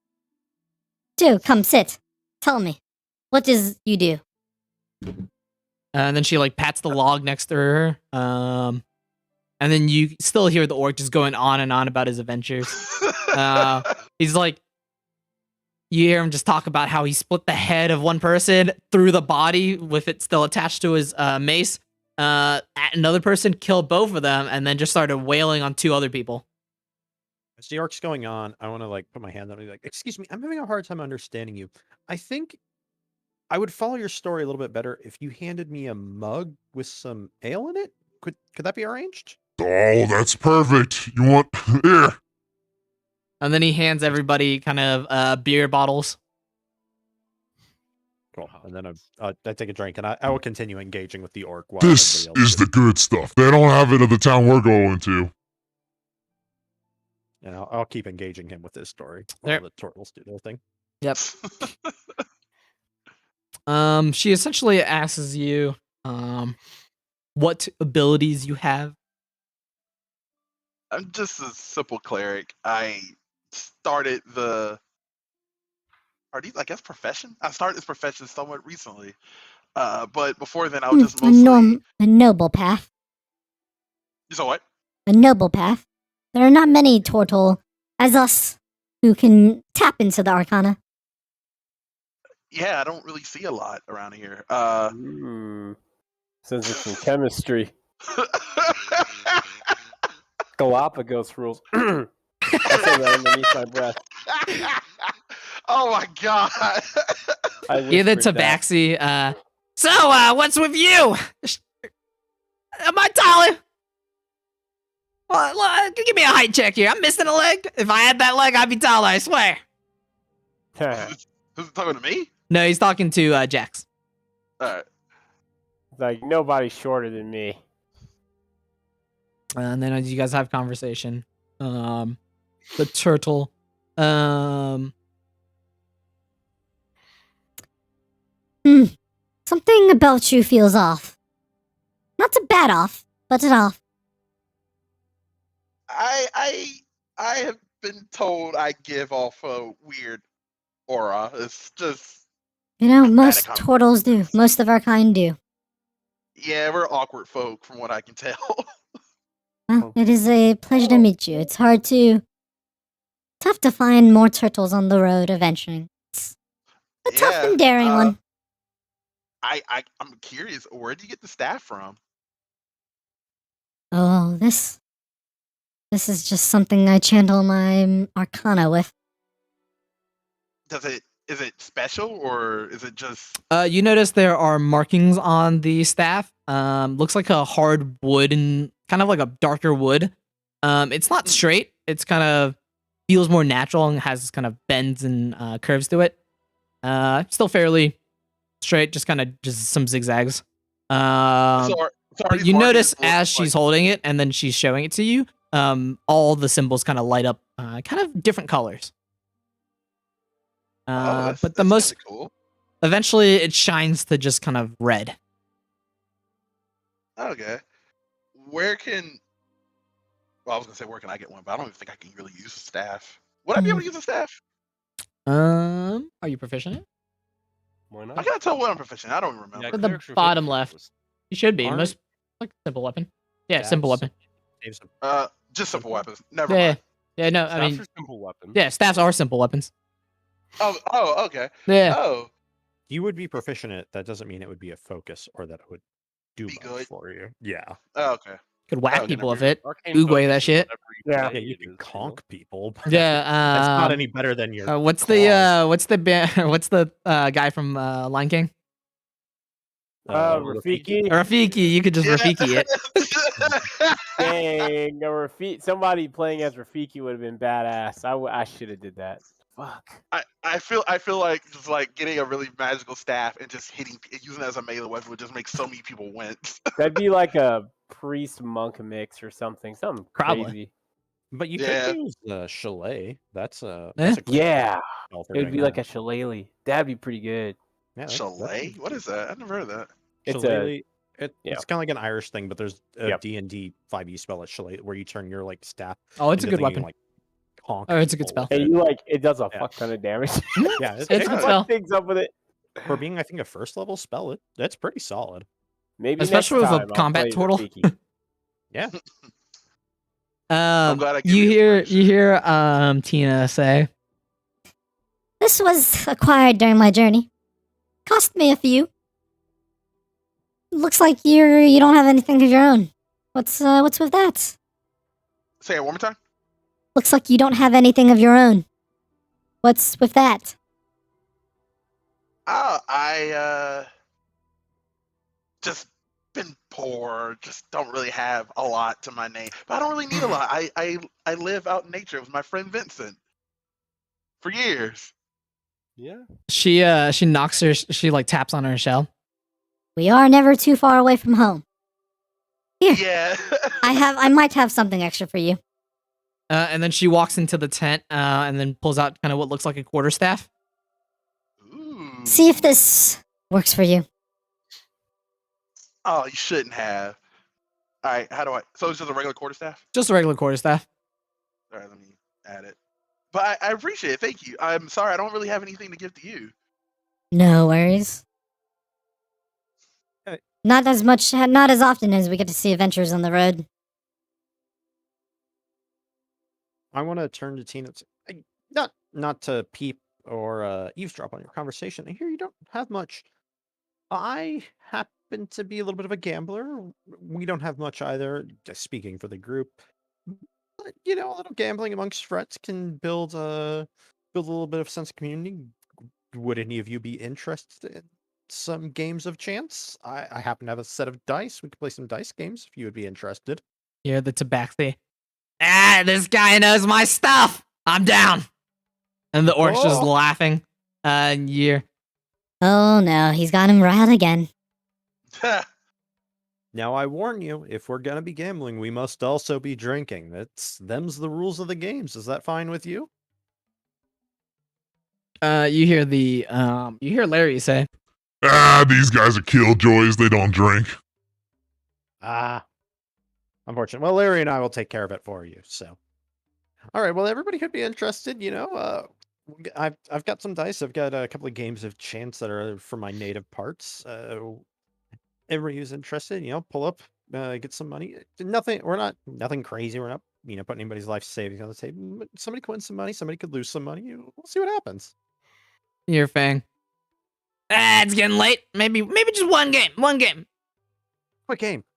Do come sit. Tell me, what does you do? And then she like pats the log next to her. And then you still hear the orc just going on and on about his adventures. He's like, you hear him just talk about how he split the head of one person through the body with it still attached to his mace. Another person killed both of them and then just started wailing on 2 other people. As the arc's going on, I want to like put my hand up and be like, "Excuse me, I'm having a hard time understanding you. I think I would follow your story a little bit better if you handed me a mug with some ale in it. Could that be arranged?" Oh, that's perfect. You want here? And then he hands everybody kind of beer bottles. Cool. And then I take a drink and I will continue engaging with the orc. While This everybody else is the good stuff. They don't have it at the town we're going to. And I'll keep engaging him with this story while There. the turtles do their thing. Yep. She essentially asks you, what abilities you have. I'm just a simple cleric. I started the. Are these, I guess, profession? I started this profession somewhat recently. But before then, I was just mostly. A noble path. You saw what? A noble path. There are not many turtle as us who can tap into the arcana. Yeah, I don't really see a lot around here. Says it's some chemistry. Galapagos rules. I say that underneath my breath. Oh my god! Give it to Baxi. So, what's with you? Am I taller? Well, give me a height check here. I'm missing a leg. If I had that leg, I'd be taller, I swear. Who's talking to me? No, he's talking to Jax. Alright. Like, nobody's shorter than me. And then as you guys have conversation, the turtle, Something about you feels off. Not too bad off, but it's off. I have been told I give off a weird aura. It's just. You know, most turtles do. Most of our kind do. Yeah, we're awkward folk, from what I can tell. Well, it is a pleasure to meet you. It's tough to find more turtles on the road adventuring. It's a tough and daring one. I'm curious, where do you get the staff from? Oh, this is just something I channel my arcana with. Is it special or is it just? You notice there are markings on the staff. Looks like a hard wood and kind of like a darker wood. It's not straight. It's kind of feels more natural and has kind of bends and curves to it. Still fairly straight, just kind of just some zigzags. But you notice as she's holding it and then she's showing it to you, all the symbols kind of light up, kind of different colors. But the most cool. Eventually it shines to just kind of red. Okay. Where can? Well, I was gonna say where can I get one, but I don't even think I can really use a staff. Would I be able to use a staff? Are you proficient in it? Why not? I gotta tell what I'm proficient. I don't remember. At the bottom left. You should be. Most like simple weapon. Yeah, simple weapon. Just simple weapons. Never mind. Yeah, no, I mean, Staffs are simple weapons. Yeah, staffs are simple weapons. Oh, okay. Yeah. Oh, You would be proficient in it. That doesn't mean it would be a focus or that it would do Be much good. for you. Yeah. Okay. Could whack Oh, people with never- it. Arcane Oogway focus that is shit. whatever you Yeah. say Yeah, you it can is, you conk know? people. But Yeah. that's not any better than your. What's claws. the guy from Lion King? Rafiki. Rafiki. You could just Yeah. Rafiki it. Dang, somebody playing as Rafiki would have been badass. I should have did that. Fuck. I feel like just like getting a really magical staff and just using it as a melee weapon would just make so many people wince. That'd be like a priest monk mix or something. Something Probably. crazy. But you Yeah. could use chalet. That's a Eh? great Yeah. spell for It would doing be like that. a shillelagh. That'd be pretty good. Yeah, Chalet? What is that? I've never heard of that. It's Shillelagh, yeah. it's kind of like an Irish thing, but there's a Yep. D&D 5e spell at Shillelagh where you turn your like staff. Oh, it's a into good thing you weapon. can, like honk. Oh, it's a good people spell. with And it. you like it does a Yeah. fuck ton of damage. Yeah, It's a good Fuck spell. things up with it. for being I think a first level spell. That's pretty solid. Maybe Especially next with a time I'll combat play the turtle. Fiki. Yeah. I'm glad I gave You you hear inspiration. Tina say, This was acquired during my journey. Cost me a few. Looks like you don't have anything of your own. What's with that? Say it one more time. Looks like you don't have anything of your own. What's with that? Oh, I just been poor. Just don't really have a lot to my name. But I don't really need a lot. I live out in nature with my friend Vincent for years. Yeah. she knocks her, she like taps on her shell. We are never too far away from home. Here, Yeah. I might have something extra for you. And then she walks into the tent and then pulls out kind of what looks like a quarterstaff. Ooh. See if this works for you. Oh, you shouldn't have. All right. How do I? So it's just a regular quarterstaff. Just a regular quarterstaff. All right. Let me add it. But I appreciate it. Thank you. I'm sorry. I don't really have anything to give to you. No worries. Hey. Not as often as we get to see adventures on the road. I want to turn to Tina. Not to peep or eavesdrop on your conversation. I hear you don't have much. I happen to be a little bit of a gambler. We don't have much either. Just speaking for the group, but a little gambling amongst friends can build a little bit of sense of community. Would any of you be interested in some games of chance? I happen to have a set of dice. We could play some dice games if you would be interested. Yeah, the tabaxi. This guy knows my stuff. I'm down. And the orc's just laughing. You're Oh no, he's got him riled again. Now I warn you, if we're gonna be gambling, we must also be drinking. Them's the rules of the games. Is that fine with you? you hear Larry say, These guys are killjoys. They don't drink. Unfortunate. Well, Larry and I will take care of it for you. So, all right. Well, everybody could be interested. I've got some dice. I've got a couple of games of chance that are from my native parts. Everybody who's interested, pull up, get some money. Nothing crazy. We're not, putting anybody's life savings on the table. But somebody could win some money. Somebody could lose some money. We'll see what happens. "You're Fang. It's getting late. Maybe just one game. One game."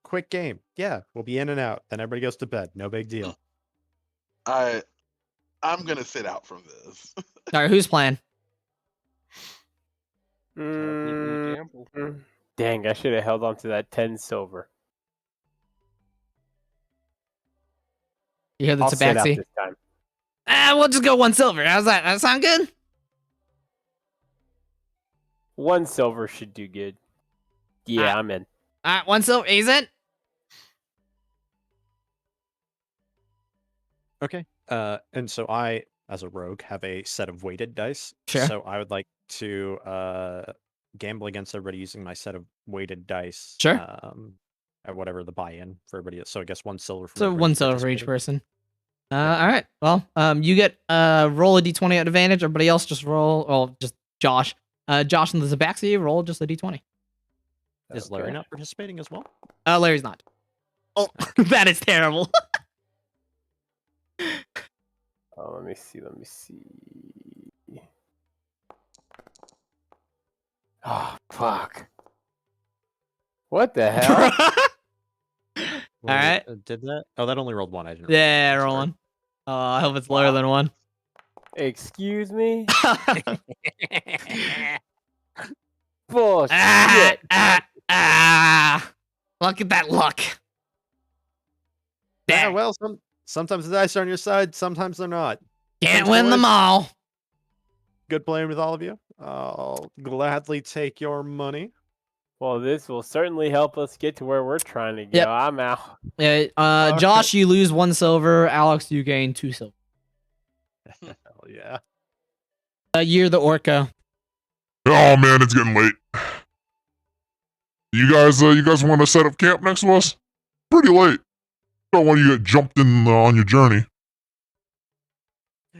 Quick game. Yeah, we'll be in and out. Then everybody goes to bed. No big deal. I'm gonna sit out from this. All right, who's playing? Gamble. Dang, I should have held on to that 10 silver. You hear the I'll sit out tabaxi? this time. We'll just go 1 silver. How's that? That sound good? 1 silver should do good. Yeah, I'm in. All right, 1 silver. He's in. Okay. And so I, as a rogue, have a set of weighted dice. Sure. So I would like to gamble against everybody using my set of weighted dice. Sure. At whatever the buy-in for everybody is. So I guess 1 silver for So everybody 1 silver for each participating. person. All right. Well, you get roll a d20 at advantage. Everybody else just roll. Well, just Josh. Josh and the Tabaxi roll just a d20. Is Larry not participating as well? Larry's not. Oh, that is terrible. Oh, let me see. Oh, fuck. What the hell? Well, right. Did that? Oh, that only rolled 1. I didn't. Yeah, Sorry. rolling. I hope it's lower than 1. Excuse me? Bullshit. Look at that luck. Yeah, Dang. well, sometimes the dice are on your side, sometimes they're not. Can't Thanks, win boys. them all. Good playing with all of you. I'll gladly take your money. Well, this will certainly help us get to where we're trying to go. Yep. I'm out. Yeah, Josh, you lose 1 silver. Alex, you gain 2 silver. Hell yeah. You're the orca. Oh man, it's getting late. You guys want to set up camp next to us? Pretty late. Don't want you to get jumped in on your journey.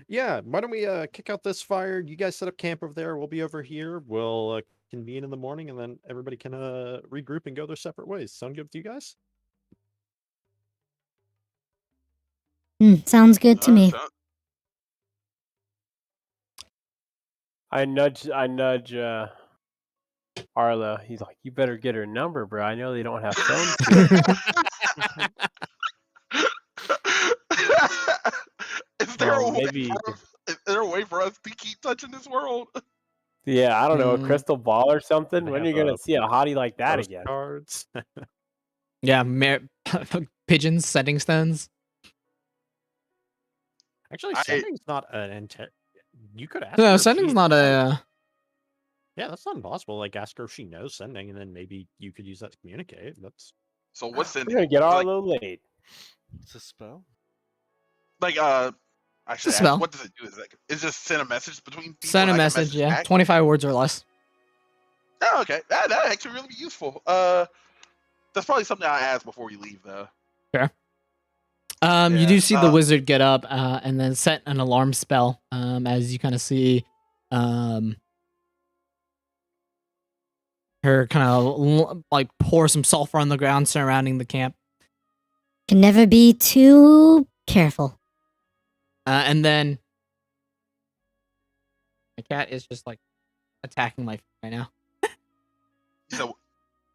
Yeah, why don't we kick out this fire? You guys set up camp over there. We'll be over here. We'll convene in the morning, and then everybody can regroup and go their separate ways. Sound good to you guys? Sounds good to me. I nudge Arlo. He's like, you better get her number, bro. I know they don't have phones here. Is there Well, a way maybe- is there a way for us to keep touching this world? Yeah, I don't know, a Mm. crystal ball or something. They When are you have, gonna see a hottie like that again? Cards. Yeah, pigeons, setting stones. Actually, I- sending's not an intent. You could ask. No, her if sending's she- not a. Yeah, that's not impossible. Like, ask her if she knows sending, and then maybe you could use that to communicate. That's So what's in We're gonna get like, Arlo late. It's a spell. like I should spell. ask, what does it do? Is just send a message between people? Send a like message, yeah. back? 25 words or less. Oh, okay. That actually really be useful. That's probably something I'll ask before we leave, though. You Yeah, do see the wizard get up and then set an alarm spell. As you kind of see, her kind of like pour some sulfur on the ground surrounding the camp, Can never be too careful. and then my cat is just like attacking my feet right now. So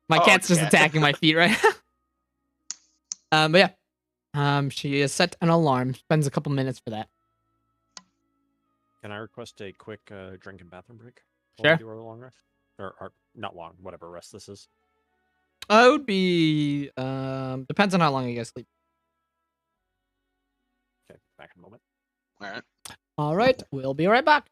My Oh, cat's just cat. attacking my feet right now. But yeah, she has set an alarm. Spends a couple minutes for that. Can I request a quick drink and bathroom break? Sure. We do our long rest, or not long, whatever rest this is. It would be depends on how long you guys sleep. Okay, back in a moment. all right. All right, we'll be right back.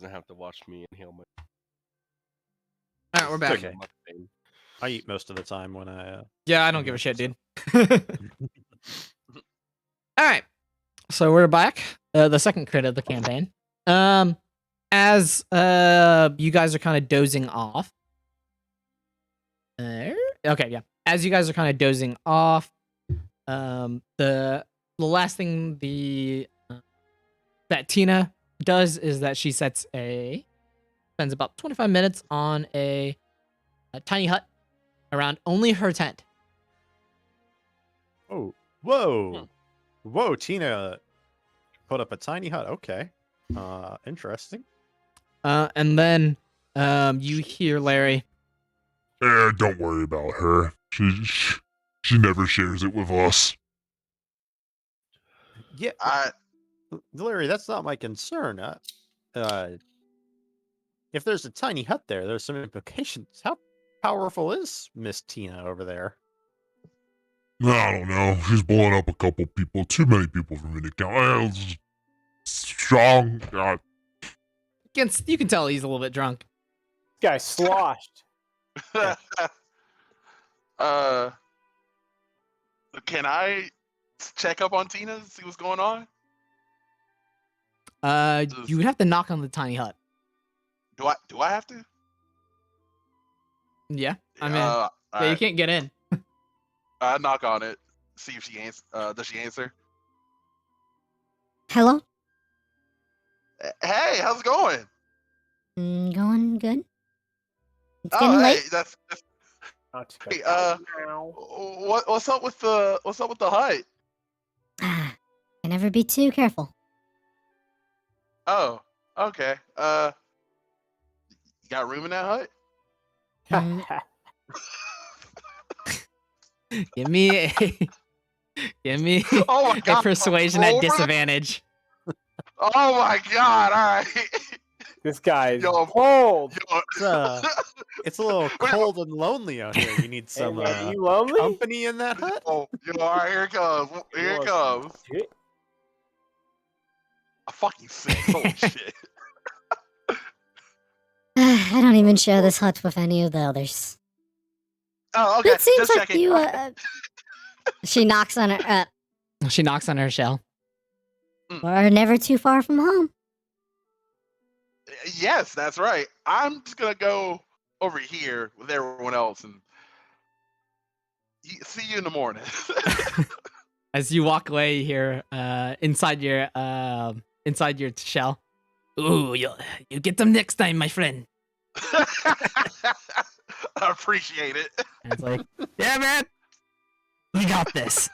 doesn't have to watch me inhale my. All right, we're back. Okay. I eat most of the time when I. Yeah, I don't give a shit, dude. All right, so we're back. The second crit of the campaign. As you guys are kind of dozing off. Okay, yeah. As you guys are kind of dozing off, the last thing that Tina does is that she spends about 25 minutes on a tiny hut around only her tent. Oh, whoa, whoa! Tina put up a tiny hut. Okay, interesting. And then you hear Larry. Don't worry about her. She never shares it with us. Yeah, Larry, that's not my concern. If there's a tiny hut there, there's some implications. How powerful is Miss Tina over there? I don't know. She's blowing up a couple people. Too many people for me to count. Strong. God. You can tell he's a little bit drunk. This guy's sloshed. Can I check up on Tina, see what's going on? You would have to knock on the tiny hut. Do I have to? Yeah, I mean, you can't get in. I knock on it, see if she does she answer? Hello? Hey, how's it going? Going good. It's getting Hey, late. that's Hey, what's up with the hut? Can never be too careful. Oh, okay. You got room in that hut? Give me Oh my a God, persuasion at disadvantage. Oh my God! All right. This guy's Yo, cold. It's a little cold and lonely out here. You need some Hey, man, you lonely? company in that hut. All right, here it comes. Here it comes. Shit. I'm fucking sick. Holy shit. I don't even share this hut with any of the others. Oh, okay. It seems Just like checking. you. She knocks on her. She knocks on her shell. We're never too far from home. Yes, that's right. I'm just gonna go over here with everyone else and see you in the morning. As you walk away, you hear inside your shell. Ooh, you get them next time, my friend. I appreciate it. And it's like, yeah, man, we got this.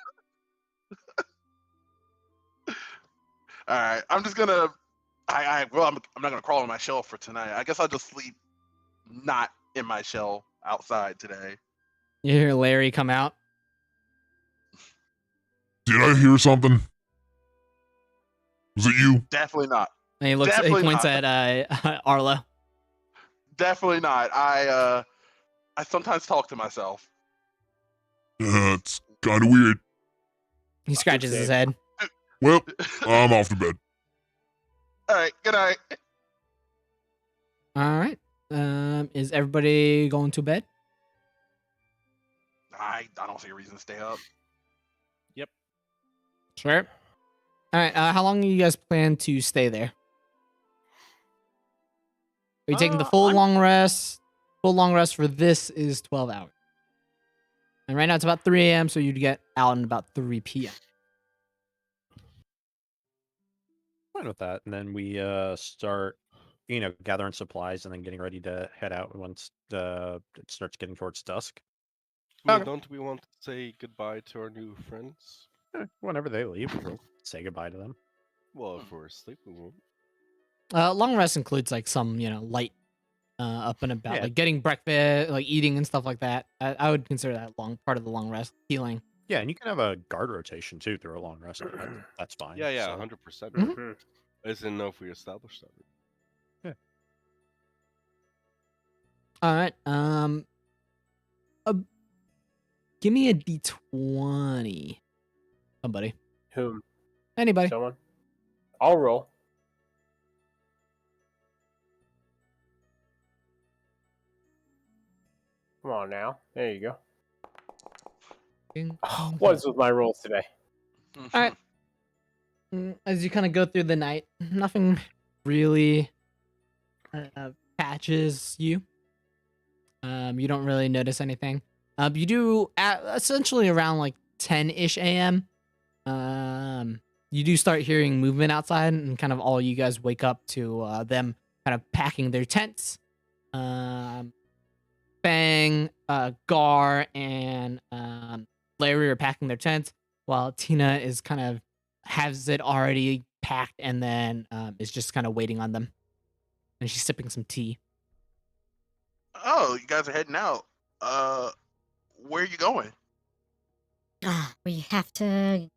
All right, I'm just gonna. I'm not gonna crawl in my shell for tonight. I guess I'll just sleep, not in my shell outside today. You hear Larry come out. Did I hear something? Was it you? Definitely not. And he points at Arlo. Definitely not. I sometimes talk to myself. It's kind of weird. He scratches his head. Well, I'm off to bed. All right. Good night. All right. Is everybody going to bed? I don't see a reason to stay up. Yep. Sure. All right. How long do you guys plan to stay there? Are you taking the full long rest? Full long rest for this is 12 hours. And right now it's about 3 a.m., so you'd get out in about 3 p.m. Fine with that, and then we start, gathering supplies and then getting ready to head out once it starts getting towards dusk. Well, don't we want to say goodbye to our new friends? Whenever they leave, we'll say goodbye to them. Well, if we're asleep, we won't. Long rest includes like some, light up and about, Yeah. like getting breakfast, like eating and stuff like that. I would consider that part of the long rest, healing. Yeah, and you can have a guard rotation too through a long rest. That's fine. Yeah, so. 100%. Mhm. I just didn't know if we established that. All right. Give me a d20. Somebody. Whom? Anybody. Someone? I'll roll. Come on now. There you go. Ding, Oh, ding, what ding. is with my rolls today? All right. As you kind of go through the night, nothing really catches you. You don't really notice anything. You do essentially around like 10-ish a.m. You do start hearing movement outside, and kind of all you guys wake up to them kind of packing their tents. Fang, Gar, and Larry are packing their tents, while Tina is kind of has it already packed and then is just kind of waiting on them. And she's sipping some tea. Oh, you guys are heading out. Where are you going? We have to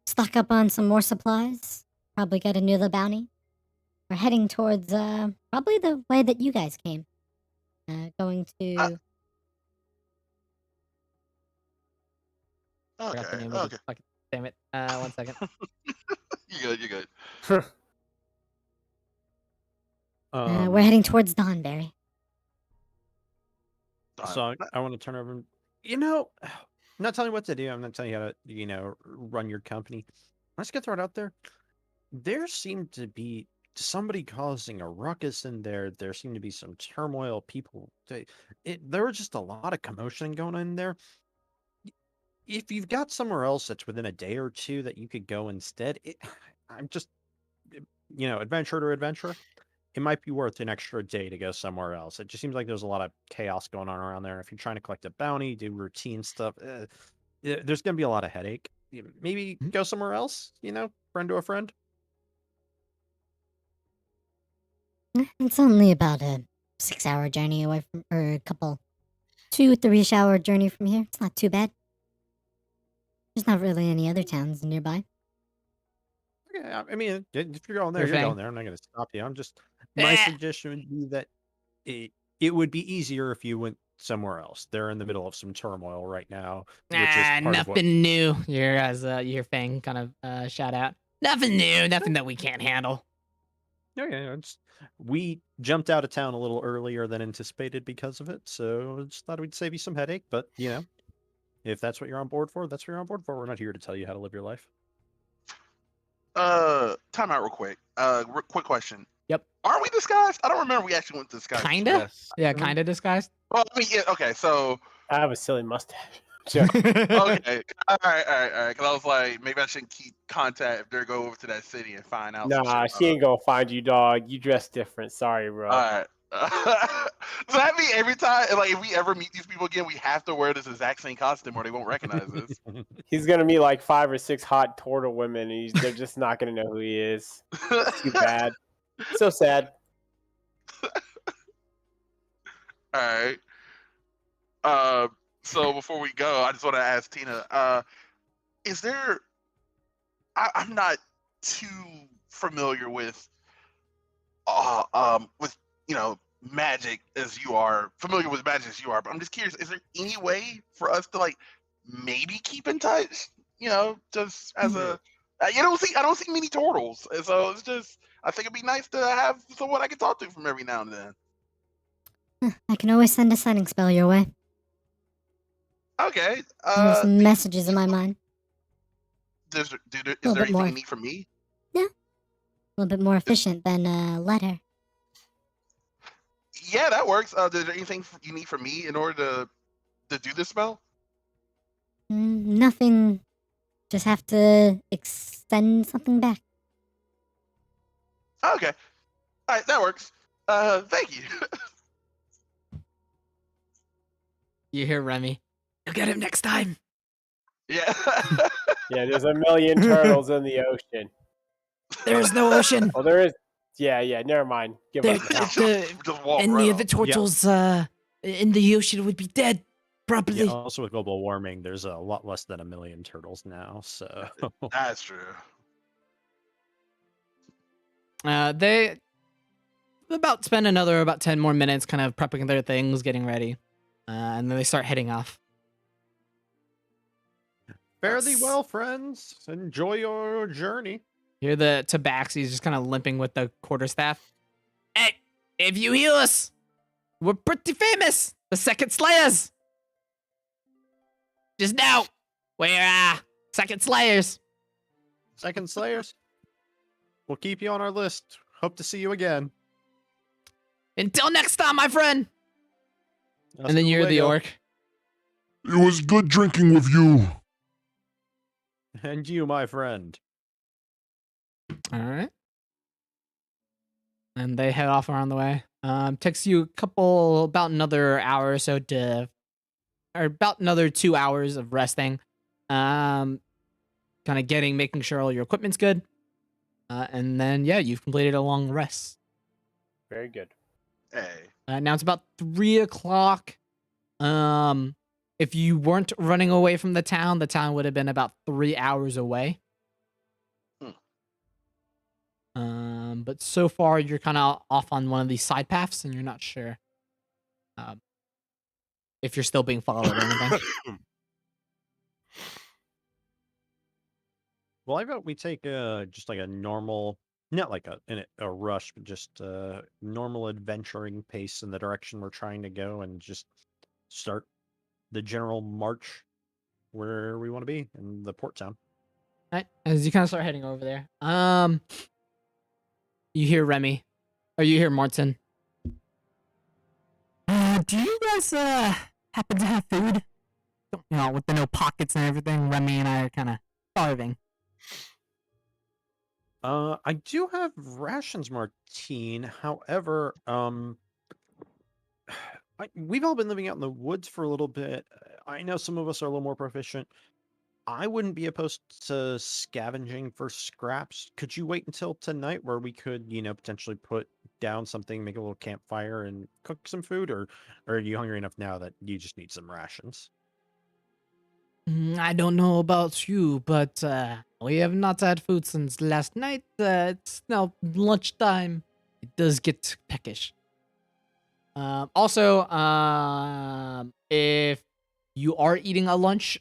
stock up on some more supplies. Probably get another bounty. We're heading towards probably the way that you guys came. Going to. Forgot the Okay. name of Okay. the fucking. Damn it. 1 second. You good? You good? We're heading towards Donberry. So I want to turn over. I'm not telling you what to do. I'm not telling you how to, run your company. Let's get throw it out there. There seemed to be somebody causing a ruckus in there. There seemed to be some turmoil. People, there was just a lot of commotion going on in there. If you've got somewhere else that's within a day or two that you could go instead, I'm just, adventure to adventure. It might be worth an extra day to go somewhere else. It just seems like there's a lot of chaos going on around there. If you're trying to collect a bounty, do routine stuff, there's going to be a lot of headache. Maybe go somewhere else, friend to a friend. It's only about a 6-hour journey away from, or a couple, 2-3-hour journey from here. It's not too bad. There's not really any other towns nearby. Yeah, I mean, if you're going there, You're you're saying? going there. I'm not going to stop you. My suggestion would be that it would be easier if you went somewhere else. They're in the middle of some turmoil right now, which is part of what. Nothing new. You hear Fang kind of shout out. Nothing new. Nothing that we can't handle. Yeah, we jumped out of town a little earlier than anticipated because of it, so I just thought we'd save you some headache. But if that's what you're on board for, that's what you're on board for. We're not here to tell you how to live your life. Time out real quick. Quick question. Yep. Are we disguised? I don't remember we actually went disguised. Kinda? Yes. Yeah, kinda disguised. Well, I mean, yeah, okay, so I have a silly mustache. Joke. okay, all right. Because I was like, maybe I shouldn't keep contact if they go over to that city and find out. some Nah, shit she ain't gonna find you, dog. You dress different. Sorry, bro. All right. So that mean every time, like, if we ever meet these people again, we have to wear this exact same costume, or they won't recognize us. He's gonna meet like 5 or 6 hot turtle women, and they're just not gonna know who he is. It's too bad. So sad. All right. So before we go, I just want to ask Tina, is there? I'm not too familiar with magic as you are. Familiar with magic as you are, but I'm just curious. Is there any way for us to like maybe keep in touch? Just as a I don't see many turtles, and so it's just I think it'd be nice to have someone I can talk to from every now and then. I can always send a sending spell your way. Okay. There's messages in my mind. Is there bit anything more. you need from me? A little bit more efficient than a letter. Yeah, that works. Is there anything you need from me in order to do this spell? Nothing. Just have to extend something back. Okay. All right, that works. Thank you. You hear Remy. You'll get him next time. Yeah. Yeah, there's a million turtles in the ocean. There's no ocean. Oh, there is. Yeah, never mind. Give up now. Just walk Any right of the up. turtles in the ocean would be dead. Probably. Yeah, also with global warming, there's a lot less than 1 million turtles now, so. That's true. They spend about 10 more minutes kind of prepping their things, getting ready. And then they start heading off. Fare thee well, friends. Enjoy your journey. Here the Tabaxi's just kind of limping with the quarterstaff. Hey, if you heal us, we're pretty famous. The second Slayers! Just now! We're, second Slayers. Second Slayers. We'll keep you on our list. Hope to see you again. Until next time, my friend! Hasta And then you're the luego. orc. It was good drinking with you. And you, my friend. Alright. And they head off around the way. Takes you about another hour or so or about another 2 hours of resting. Kind of making sure all your equipment's good. And then, yeah, you've completed a long rest. Very good. Hey. Now it's about 3 o'clock. If you weren't running away from the town would have been about 3 hours away. But so far you're kind of off on one of these side paths, and you're not sure if you're still being followed or anything. Well, I vote we take just like a normal, not like a rush, but just a normal adventuring pace in the direction we're trying to go, and just start the general march where we want to be in the port town. Right, as you kind of start heading over there, you hear Remy, or you hear Martin. Do you guys happen to have food? You know, with the no pockets and everything, Remy and I are kind of starving. I do have rations, Martine. However, we've all been living out in the woods for a little bit. I know some of us are a little more proficient. I wouldn't be opposed to scavenging for scraps. Could you wait until tonight where we could, potentially put down something, make a little campfire, and cook some food? Or are you hungry enough now that you just need some rations? I don't know about you, but we have not had food since last night. It's now lunchtime. It does get peckish. Also, if you are eating a lunch,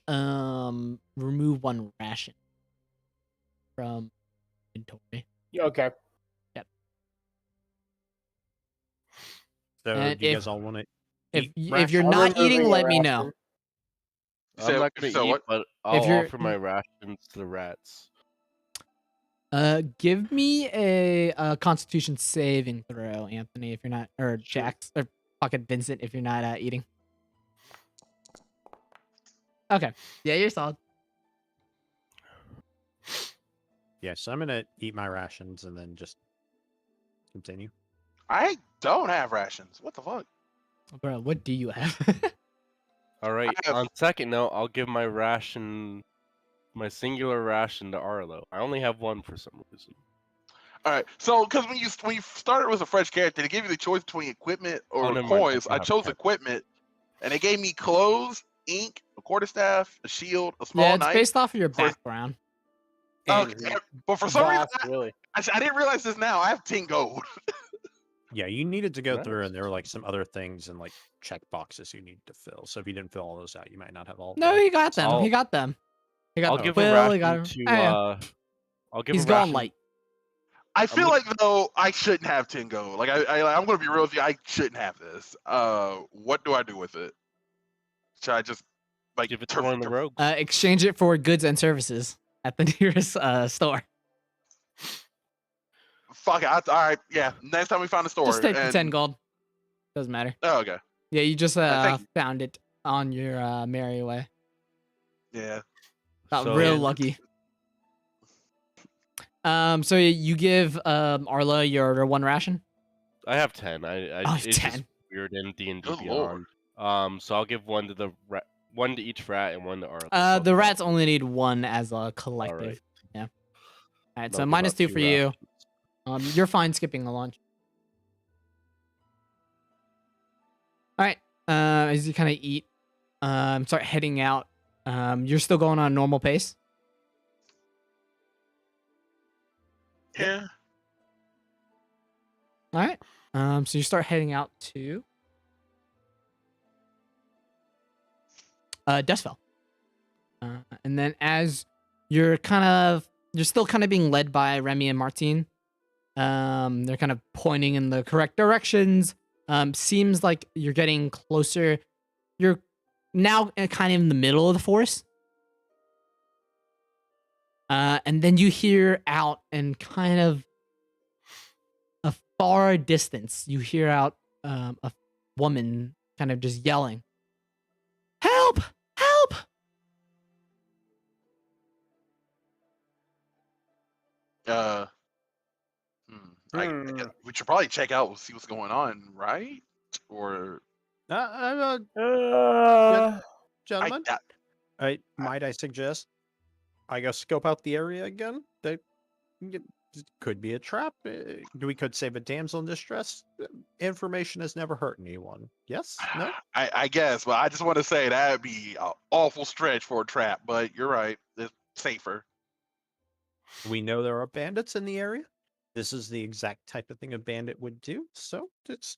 remove 1 ration from inventory. Okay. Yep. So And do you guys all want to if you're not eating, let me know. I'm not gonna so eat, what? but I'll you're- offer my rations to the rats. Give me a Constitution saving throw, Anthony, if you're not, or Jax, or fucking Vincent, if you're not eating. Okay. Yeah, you're solid. Yeah, so I'm gonna eat my rations and then just continue. I don't have rations. What the fuck? Bro, what do you have? All right. have- On second note, I'll give my singular ration to Arlo. I only have 1 for some reason. All right. So, because when you started with a fresh character, they gave you the choice between equipment or never mind, coins. I I have chose 10. equipment, and they gave me clothes, ink, a quarterstaff, a shield, a small Yeah, it's knife. based off of your for- background. Okay, but for some reason, really. I didn't realize this now. I have 10 gold. Yeah, you needed to go through, Nice. and there were like some other things and like check boxes you needed to fill. So if you didn't fill all those out, you might not have all. No, the- he got them. He I'll- got them. He got I'll them. give Will, a he got ration them. to. Oh, yeah. I'll give He's a going ration. light. I feel gonna- like though I shouldn't have 10 gold. Like I'm gonna be real with you. I shouldn't have this. What do I do with it? Should I just like Give it to one of the rogues. Exchange it for goods and services at the nearest store. Fuck it. All right. Yeah. Next time we find a store. Just take the and- 10 gold. Doesn't matter. Oh, okay. Yeah, you just thank you. found it on your merry way. Yeah. Got So- real lucky. So you give Arla your 1 ration? I have 10. Oh, it's 10. just weird in D&D Good Beyond. lord. So I'll give 1 to 1 to each rat and 1 to Arlo. The rats only need 1 as a collective. Alright. Yeah. Alright, I'll so give minus out 2 2 for you. rations. You're fine skipping the lunch. Alright. As you kind of eat, start heading out. You're still going on a normal pace. Yeah. All right. So you start heading out to Dustfell. And then as you're still kind of being led by Remy and Martine. They're kind of pointing in the correct directions. Seems like you're getting closer. You're now kind of in the middle of the forest. And then you hear out and kind of a far distance, you hear out a woman kind of just yelling, "Help! Help!" Uh, I guess we should probably check out and see what's going on, right? Or Gentlemen, might I suggest I go scope out the area again? That could be a trap. We could save a damsel in distress. Information has never hurt anyone. Yes? No? I guess, but I just want to say that'd be an awful stretch for a trap. But you're right, it's safer. We know there are bandits in the area. This is the exact type of thing a bandit would do. So it's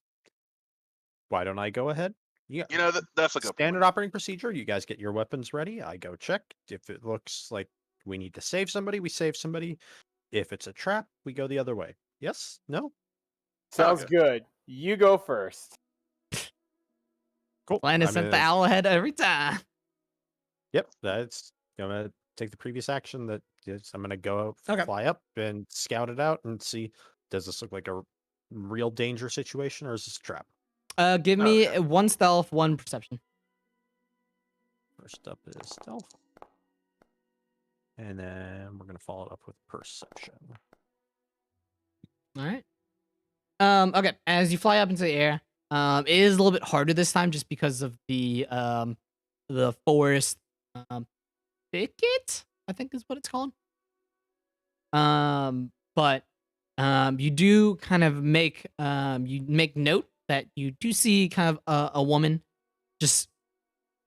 why don't I go ahead? Yeah. You know, that's a good Standard point. operating procedure. You guys get your weapons ready. I go check. If it looks like we need to save somebody, we save somebody. If it's a trap, we go the other way. Yes? No? Sounds Okay. good. You go first. Cool. Linus sent the owl ahead every time. Yep, that's gonna take the previous action. That is, I'm gonna go fly up and scout it out and see, does this look like a real danger situation or is this a trap? Give me one stealth, one perception. First up is stealth. And then we're gonna follow it up with perception. All right. Okay. As you fly up into the air, it is a little bit harder this time just because of the forest thicket, I think is what it's called. But you do kind of make note that you do see kind of a woman just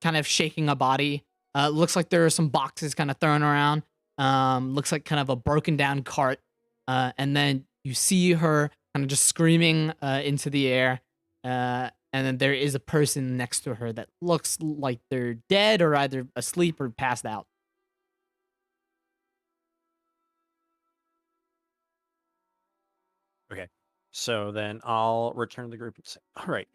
kind of shaking a body. Looks like there are some boxes kind of thrown around. Looks like kind of a broken down cart. And then you see her kind of just screaming into the air. And then there is a person next to her that looks like they're dead or either asleep or passed out. Okay. So then I'll return to the group and say, all right.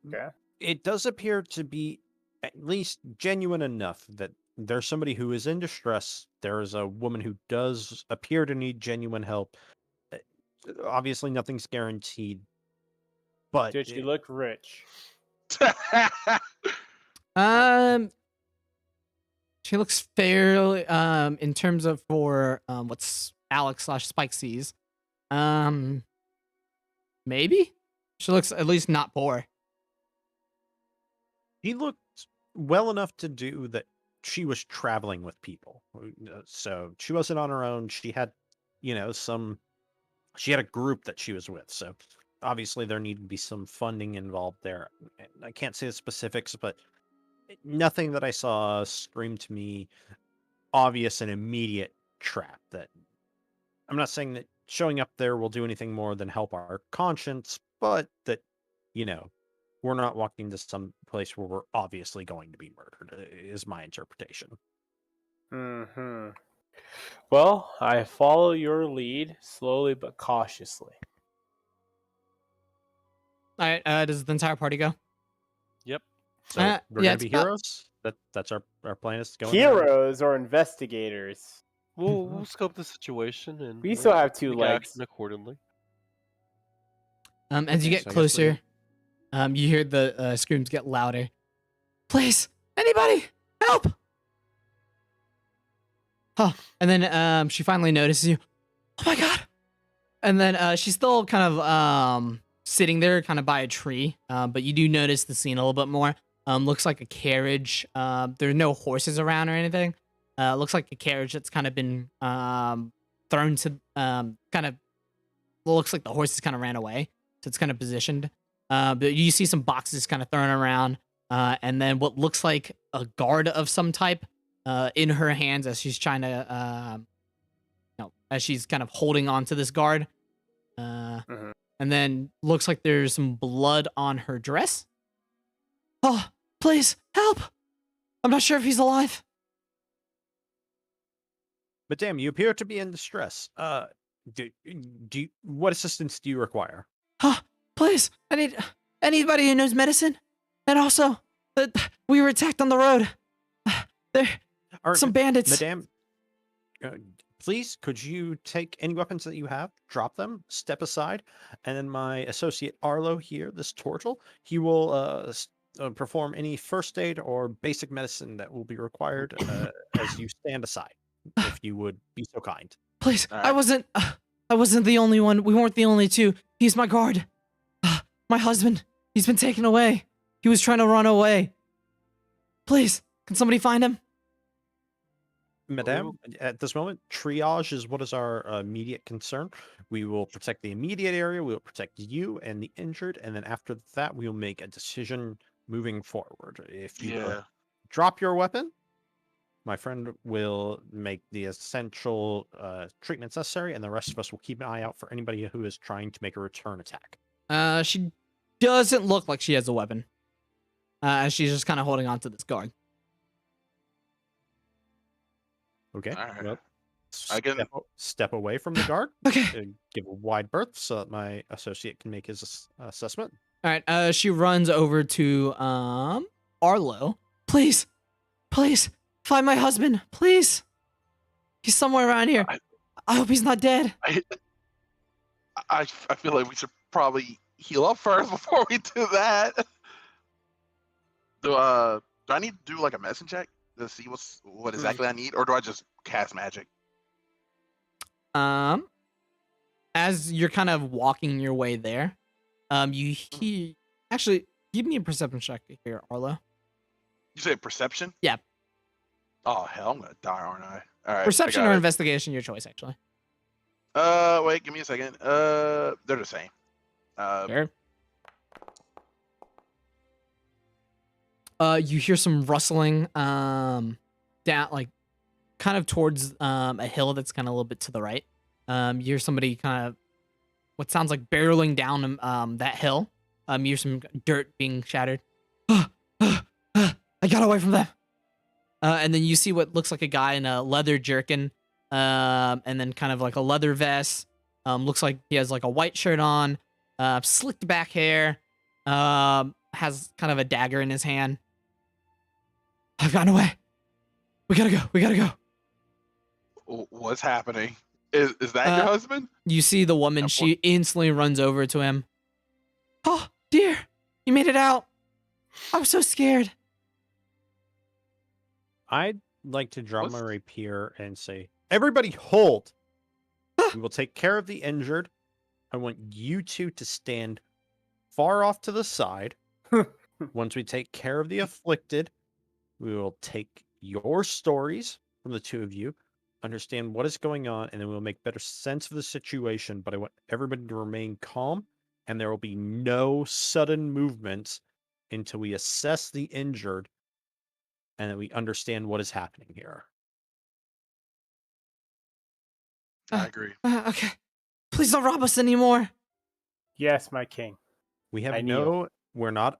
Okay. It does appear to be at least genuine enough that there's somebody who is in distress. There is a woman who does appear to need genuine help. Obviously, nothing's guaranteed. But Did she look rich? She looks fairly in terms of for what's Alex / Spike sees. Maybe she looks at least not poor. He looked well enough to do that. She was traveling with people, so she wasn't on her own. She had, she had a group that she was with. So obviously there needed to be some funding involved there. I can't say the specifics, but nothing that I saw screamed to me obvious and immediate trap. That I'm not saying that showing up there will do anything more than help our conscience, but that, we're not walking to some place where we're obviously going to be murdered, is my interpretation. Mm-hmm. Well, I follow your lead slowly but cautiously. All right. Does the entire party go? Yep. So we're gonna be heroes. That's our plan is to go. Heroes or investigators? We'll scope the situation and we still have two legs. Action accordingly. As you get closer, you hear the screams get louder. Please, anybody, help! Huh. And then she finally notices you. Oh my god! And then she's still kind of sitting there, kind of by a tree. But you do notice the scene a little bit more. Looks like a carriage. There are no horses around or anything. Looks like a carriage that's kind of been thrown to looks like the horses kind of ran away. So it's kind of positioned. But you see some boxes kind of thrown around. And then what looks like a guard of some type in her hands as she's trying to, as she's kind of holding on to this guard. And then looks like there's some blood on her dress. Oh, please, help! I'm not sure if he's alive. But damn, you appear to be in distress. What assistance do you require? please, I need anybody who knows medicine. And also, we were attacked on the road. There, some bandits. Madame, please, could you take any weapons that you have, drop them, step aside, and then my associate Arlo here, this Tortle, he will perform any first aid or basic medicine that will be required as you stand aside, if you would be so kind. Please, All right. I wasn't the only one. We weren't the only two. He's my guard. My husband, he's been taken away. He was trying to run away. Please, can somebody find him? Madame, at this moment, triage is what is our immediate concern. We will protect the immediate area, we will protect you and the injured, and then after that, we will make a decision moving forward. If you drop your weapon, my friend will make the essential treatments necessary, and the rest of us will keep an eye out for anybody who is trying to make a return attack. She doesn't look like she has a weapon. She's just kind of holding on to this guard. Okay. Alright. Well, I can- step away from the guard. Okay. Give a wide berth so that my associate can make his assessment. All right. She runs over to Arlo. Please, find my husband. Please. He's somewhere around here. I hope he's not dead. I feel like we should probably heal up first before we do that. Do I need to do like a medicine check to see what exactly I need, or do I just cast magic? As you're kind of walking your way there, actually give me a perception check here, Arlo. You say perception? Yeah. Oh hell, I'm gonna die, aren't I? All right. Perception or investigation, your choice, actually. Wait, give me a second. They're the same. Sure. You hear some rustling, down, like, kind of towards a hill that's kind of a little bit to the right. You hear somebody kind of, what sounds like barreling down that hill. You hear some dirt being shattered. I got away from them. And then you see what looks like a guy in a leather jerkin, and then kind of like a leather vest. Looks like he has like a white shirt on, slicked back hair, has kind of a dagger in his hand. I've gotten away. We gotta go. What's happening? Is that your husband? You see the woman, she instantly runs over to him. Oh, dear, you made it out. I was so scared. I'd like to draw my rapier and say, everybody hold. We will take care of the injured. I want you two to stand far off to the side. Once we take care of the afflicted, we will take your stories from the two of you, understand what is going on, and then we'll make better sense of the situation. But I want everybody to remain calm, and there will be no sudden movements until we assess the injured and then we understand what is happening here. I agree. Okay. Please don't rob us anymore. Yes, my king. We have we're not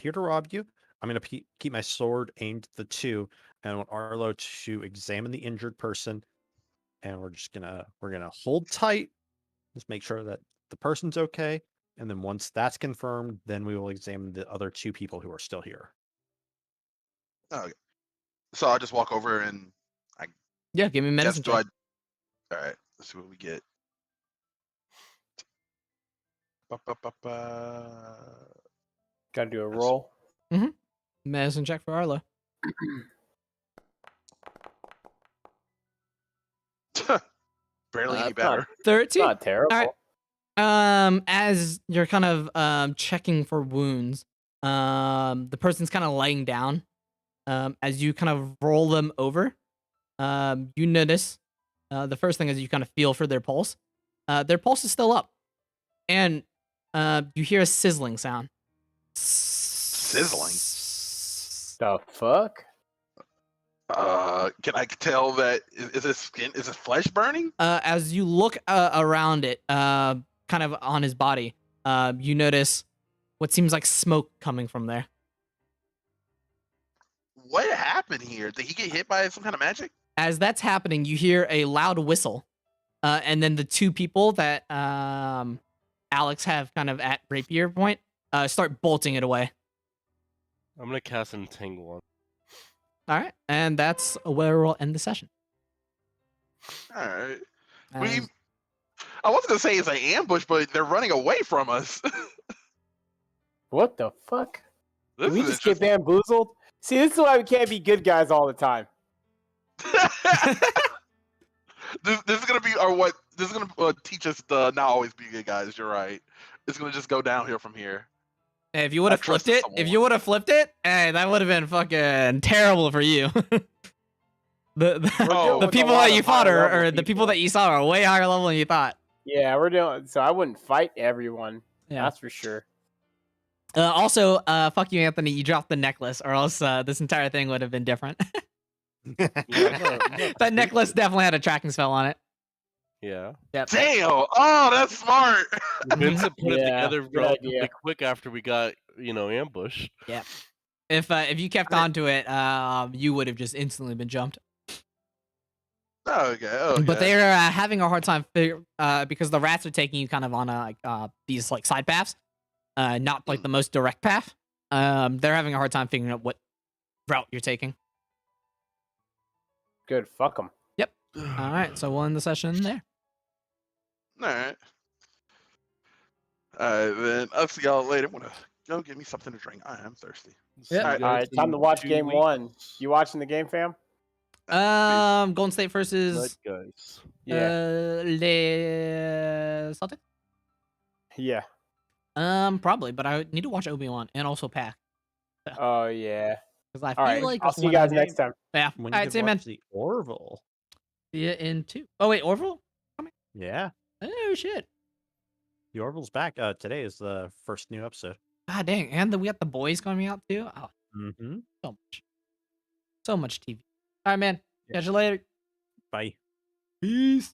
here to rob you. I'm going to keep my sword aimed at the two, and I want Arlo to examine the injured person, and we're gonna hold tight, just make sure that the person's okay, and then once that's confirmed, then we will examine the other two people who are still here. Okay. So I'll just walk over and give me medicine check. All right, let's see what we get. Gotta do a roll. Medicine check for Arlo. Barely any better. 13. Not terrible. All right. As you're kind of checking for wounds, the person's kind of laying down. As you kind of roll them over, you notice the first thing is you kind of feel for their pulse. Their pulse is still up, and you hear a sizzling sound. Sizzling? The fuck? Can I tell that is his skin? Is his flesh burning? As you look around it, kind of on his body, you notice what seems like smoke coming from there. What happened here? Did he get hit by some kind of magic? As that's happening, you hear a loud whistle, and then the two people that Alex have kind of at rapier point, start bolting it away. I'm gonna cast Entangle on. All right, and that's where we'll end the session. All right. And- I was gonna say it's an ambush, but they're running away from us. What the fuck? This Did we is just get bamboozled? See, this is why we can't be good guys all the time. this is gonna be what this is gonna teach us to not always be good guys. You're right. It's gonna just go downhill from here. Hey, if you would have flipped it, hey, that would have been fucking terrible for you. the people that you fought or the people that you saw are way higher level than you thought. Yeah, we're doing so. I wouldn't fight everyone. Yeah. That's for sure. Also, fuck you, Anthony. You dropped the necklace, or else this entire thing would have been different. That necklace definitely had a tracking spell on it. Yeah. Yep. Damn! Oh, that's smart. Vincent put it Yeah, together good relatively idea. quick after we got, ambushed. Yeah. If you kept onto it, you would have just instantly been jumped. Okay. But they're having a hard time because the rats are taking you kind of on these like side paths, not like the most direct path. They're having a hard time figuring out what route you're taking. Good. Fuck them. Yep. All right, so we'll end the session there. All right. Then I'll see y'all later. I'm gonna go get me something to drink. I am thirsty. Yep. All right, time to watch game 1. You watching the game, fam? Golden State versus Guys. Yeah. Les Celtics. Yeah. Probably, but I need to watch Obi-Wan and also Pack Oh yeah. because I All feel right. like I'll see you guys next time. yeah. When All you right, could see you, man. watch the Orville. See you in 2. Oh wait, Orville? Yeah, Oh shit. the Orville's back. Today is the first new episode. God dang, and we got the boys coming out too. Oh, Mm-hmm. so much TV. All right, man. Catch you later. Bye. Peace.